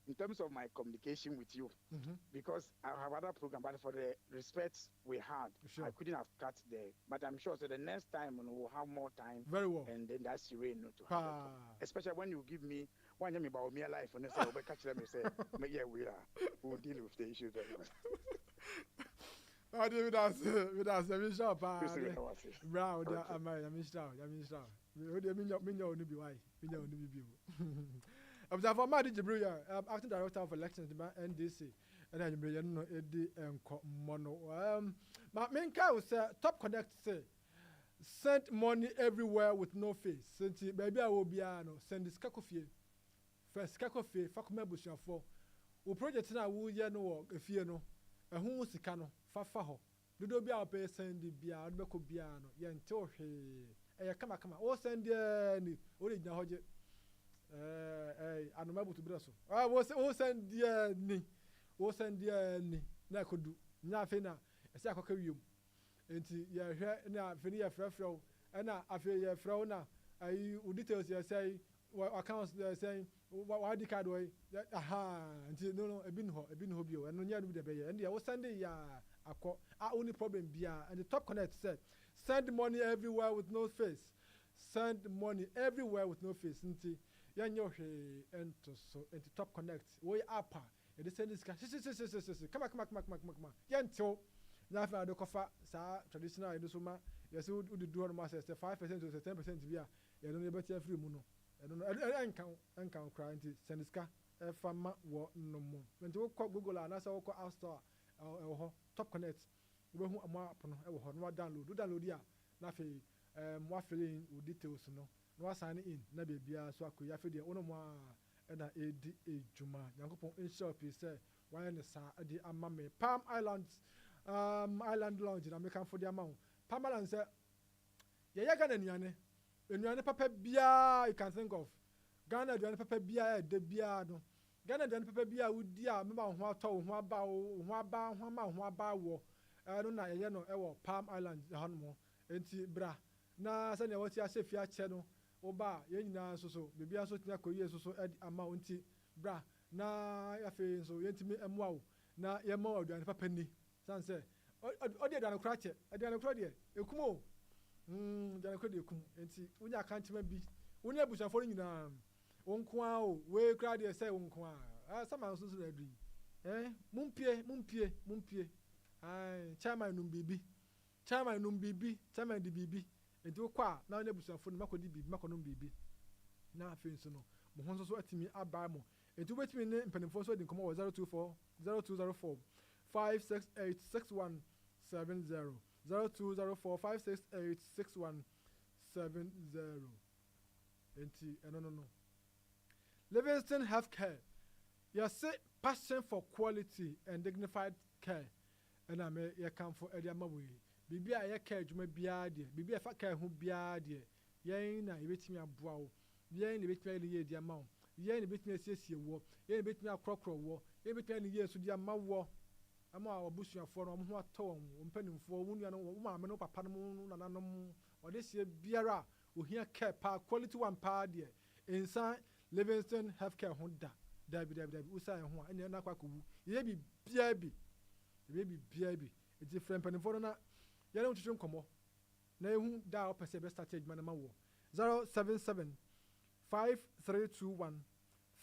in terms of my communication with you, because I have other program, but for the respect we had, I couldn't have cut there. But I'm sure so the next time we'll have more time. Very well. And then that's the way not to have it. Especially when you give me one year about me life and say, "Oh, catch them," and say, "Yeah, we'll deal with the issue very well." I do with us, I'm sure. Brown, I'm sure. For Madi Jibruya, acting director of elections in NDC, and I'm brilliant Eddie and Mono. My main cow say top connect say send money everywhere with no face. Since baby I will be send this kakofie. First kakofie, Fakuma Busha for. We project now will ya no if you know a who sikano, fafaho. Do be our pay send the bia, Beko Biano, yan tohe. Come, oh send the original hodget. I'm able to be so. I was send ni na kodu nya fe na ese akoka wiem enti ye hwe na fe ni ye frefrew na afi ye frew na ayi details ye say accounts they say what the card way aha enti no ebi no bio eno nya no bi de be ye and ye wo send ya akọ only problem bia and the top connect said send money everywhere with no face, send money everywhere with no face enti yanyo hwe ento so enti top connect we apa e dey send this come yanto na fa do kofa sa traditional edo so ma yes we do on ma say 5% to 10% bia e no be tia free mu no e no enkan cry enti send this e fa ma wo no mu enti wo ko Google na sa wo ko App Store e ho top connect we hu ama app no e wo ho no download ya na fa mo afele details no no sign in na bebia so akoya fe de wono mo a na edi ejuma yankopon inshop say why na sa adi ama me Palm Island Lounge na me kan for the amount Palm Island say ye Ghana nuane papa bia you can think of Ghana nuane papa bia de bia no Ghana nuane papa bia wudi a me ba ho ato ho aba wo no na ye no e wo Palm Island hanmo enti bra na se ne wati asefi ache no oba ye nyina so bibia so tia koye so ama onti bra na yafe so yentimi emwa wo na ye ma oduane papa ni san se odi aduane kra che aduane kra de ekumo aduane kra de ekum enti unya kantima bi unya busafo nyina wonko a o we kra de se wonko a sama so na adui mumpie chairman num bibi chairman di bibi enti wo kwa na ne busuafo no makodi bibi makonom bibi na afi nso no mo ho nso so atimi aba mo enti wo betimi ne mpanimfo so di nkomo 0204 568 6170 0204 568 6170 enti no Livingston Healthcare say passion for quality and dignified care and I may come for Eddie Mawi. Bibi a care juma biade, bibi a fat care who biade, yen na bit me a brow, yen bit me the amount, yen bit me a sissy war, yen bit me a crocro war, yen bit me years to the amount war. I'm our bush for what tone, penning for woman, no papa, or this year biara, who here care pa quality one pa dear. Inside Livingston Healthcare Honda. Dabi usa ho anya na kwakubu ye bi it's different penifo na ye na twetwe nkomo na ehu da opese be start adwuma na mawo 077 5321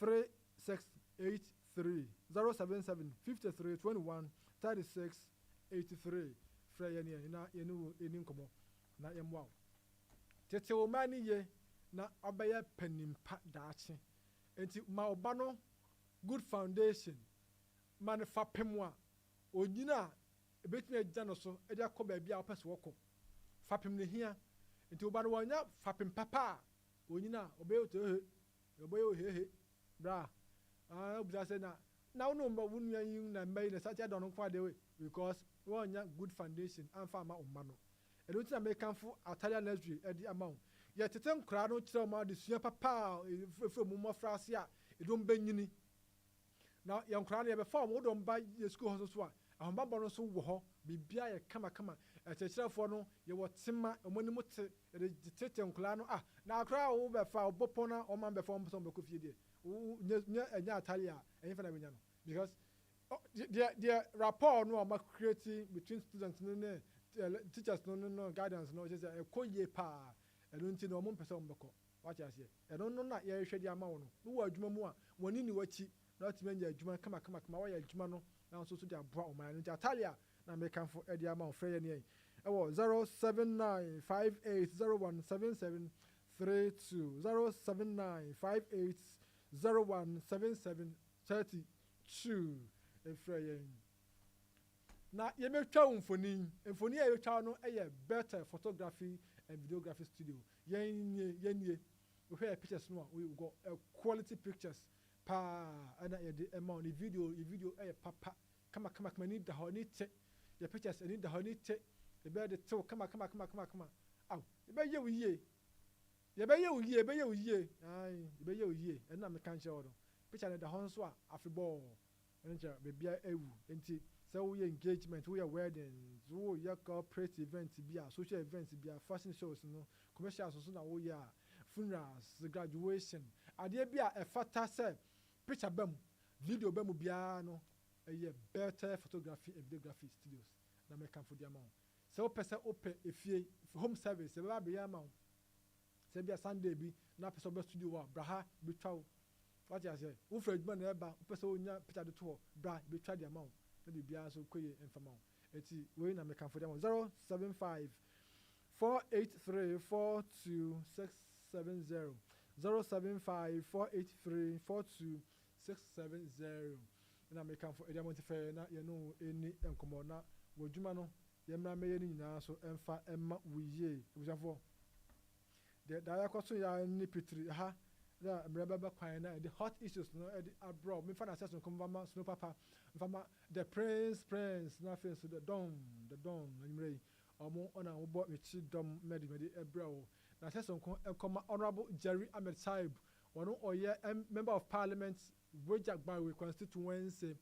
3683 077 5321 3683 fra ye na ye no eni nkomo na ye mwa tete o mani ye na obeye panimpa daache enti ma oba no good foundation man fapemwa onyina ebetumi agya no so e dia kɔ ba bia opese wokɔ fapem ne hia enti oba no wanya fapem papa onyina obeyo hehe bra obuza se na wo no mba wonu yin na mbai na satia don kwa de we because wanya good foundation amfa ma omma no e don't na make kanfo Atalia nursery e di amount ye tete nkra no kire ma de sua papa efre mu mofra ase a edom banyini na ye nkra no ye be fa mo do mba ye school ho so a ahomba bo no so wo ho bibia ye kama ekirefo no ye wotima omonim te tete nkra no na akra wo be fa obopo na o man be fa omso be kofie de nya Atalia enfa na benya no because the rapport no ma creating between students no teachers no guidance no just e koye pa nti no mo mpese ombeko wacha ase no na ye hwede ama wo no wo adwuma mu a woni ni wachi na otime nya adwuma kama wa ya adwuma no na so de aboa o man nti Atalia na me kanfo ede ama wo frɛ ye ne ewo 07958017732 07958017732 efrɛ ye na ye metwa mfoni a ye twa no eye better photography and videography studio yenye we hear pictures no we got quality pictures pa ana ye the amount video papa kama need the honey te your pictures need the honey te the be the to kama aw be ye wiye ai be ye wiye na me kan share do picture the hon so afibɔ enja be bia ewu enti so we engagement we weddings we corporate events bia social events bia fashion shows no commercials so na we ya funerals graduation ade bia e fata say picture bam video bam bia no e better photography and videography studios na me kan for dia ma so person open efie home service e ba be ya ma se bia Sunday bi na person be studio wa braha be twa what you say wo fra adwuma na e ba person onya picture de to bra be twa dia ma na bibia so koye enfama eti we na me kan for dem 075 483 42670 075 483 42670 na me kan for dem fair na ye no eni enkomo na wodwuma no ye mra me ye ni nyina so emfa emma wiye ebusafo de da ya kwaso ya ni pitri ha da mreba kwan na the hot issues no abroad me fa na assess nkom ma snow papa mfama the prince na face the don nimrei omo ona wo bo mechi dom medi ebra na assess nkom honorable Jerry Ahmed Saib wono oye member of parliament Wejagba we constituency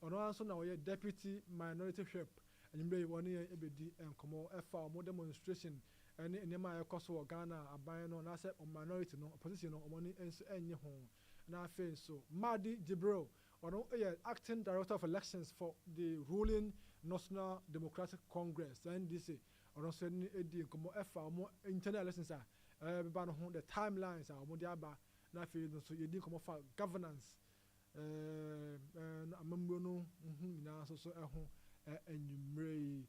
ono anso na oye deputy minority whip nimrei wono ye ebedi enkomo efa omo demonstration ene enema ekoso Ghana aban no na say minority no opposition no omo ni enso enye ho na face so Madi Jibril ono acting director of elections for the ruling National Democratic Congress NDC ono so ni edi komo efa omo internal elections ba no ho the timelines omo dia ba na fe no so yedi komo fa governance amambo no nyina so ɛho enyumre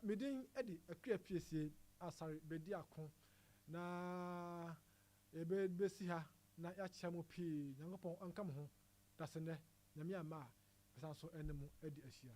medin edi akua piesie asare bedi akon na ebe besi ha na ya chamo pii nyankopon anka mo ho dasene nyame ama pesa so enemu edi ahyia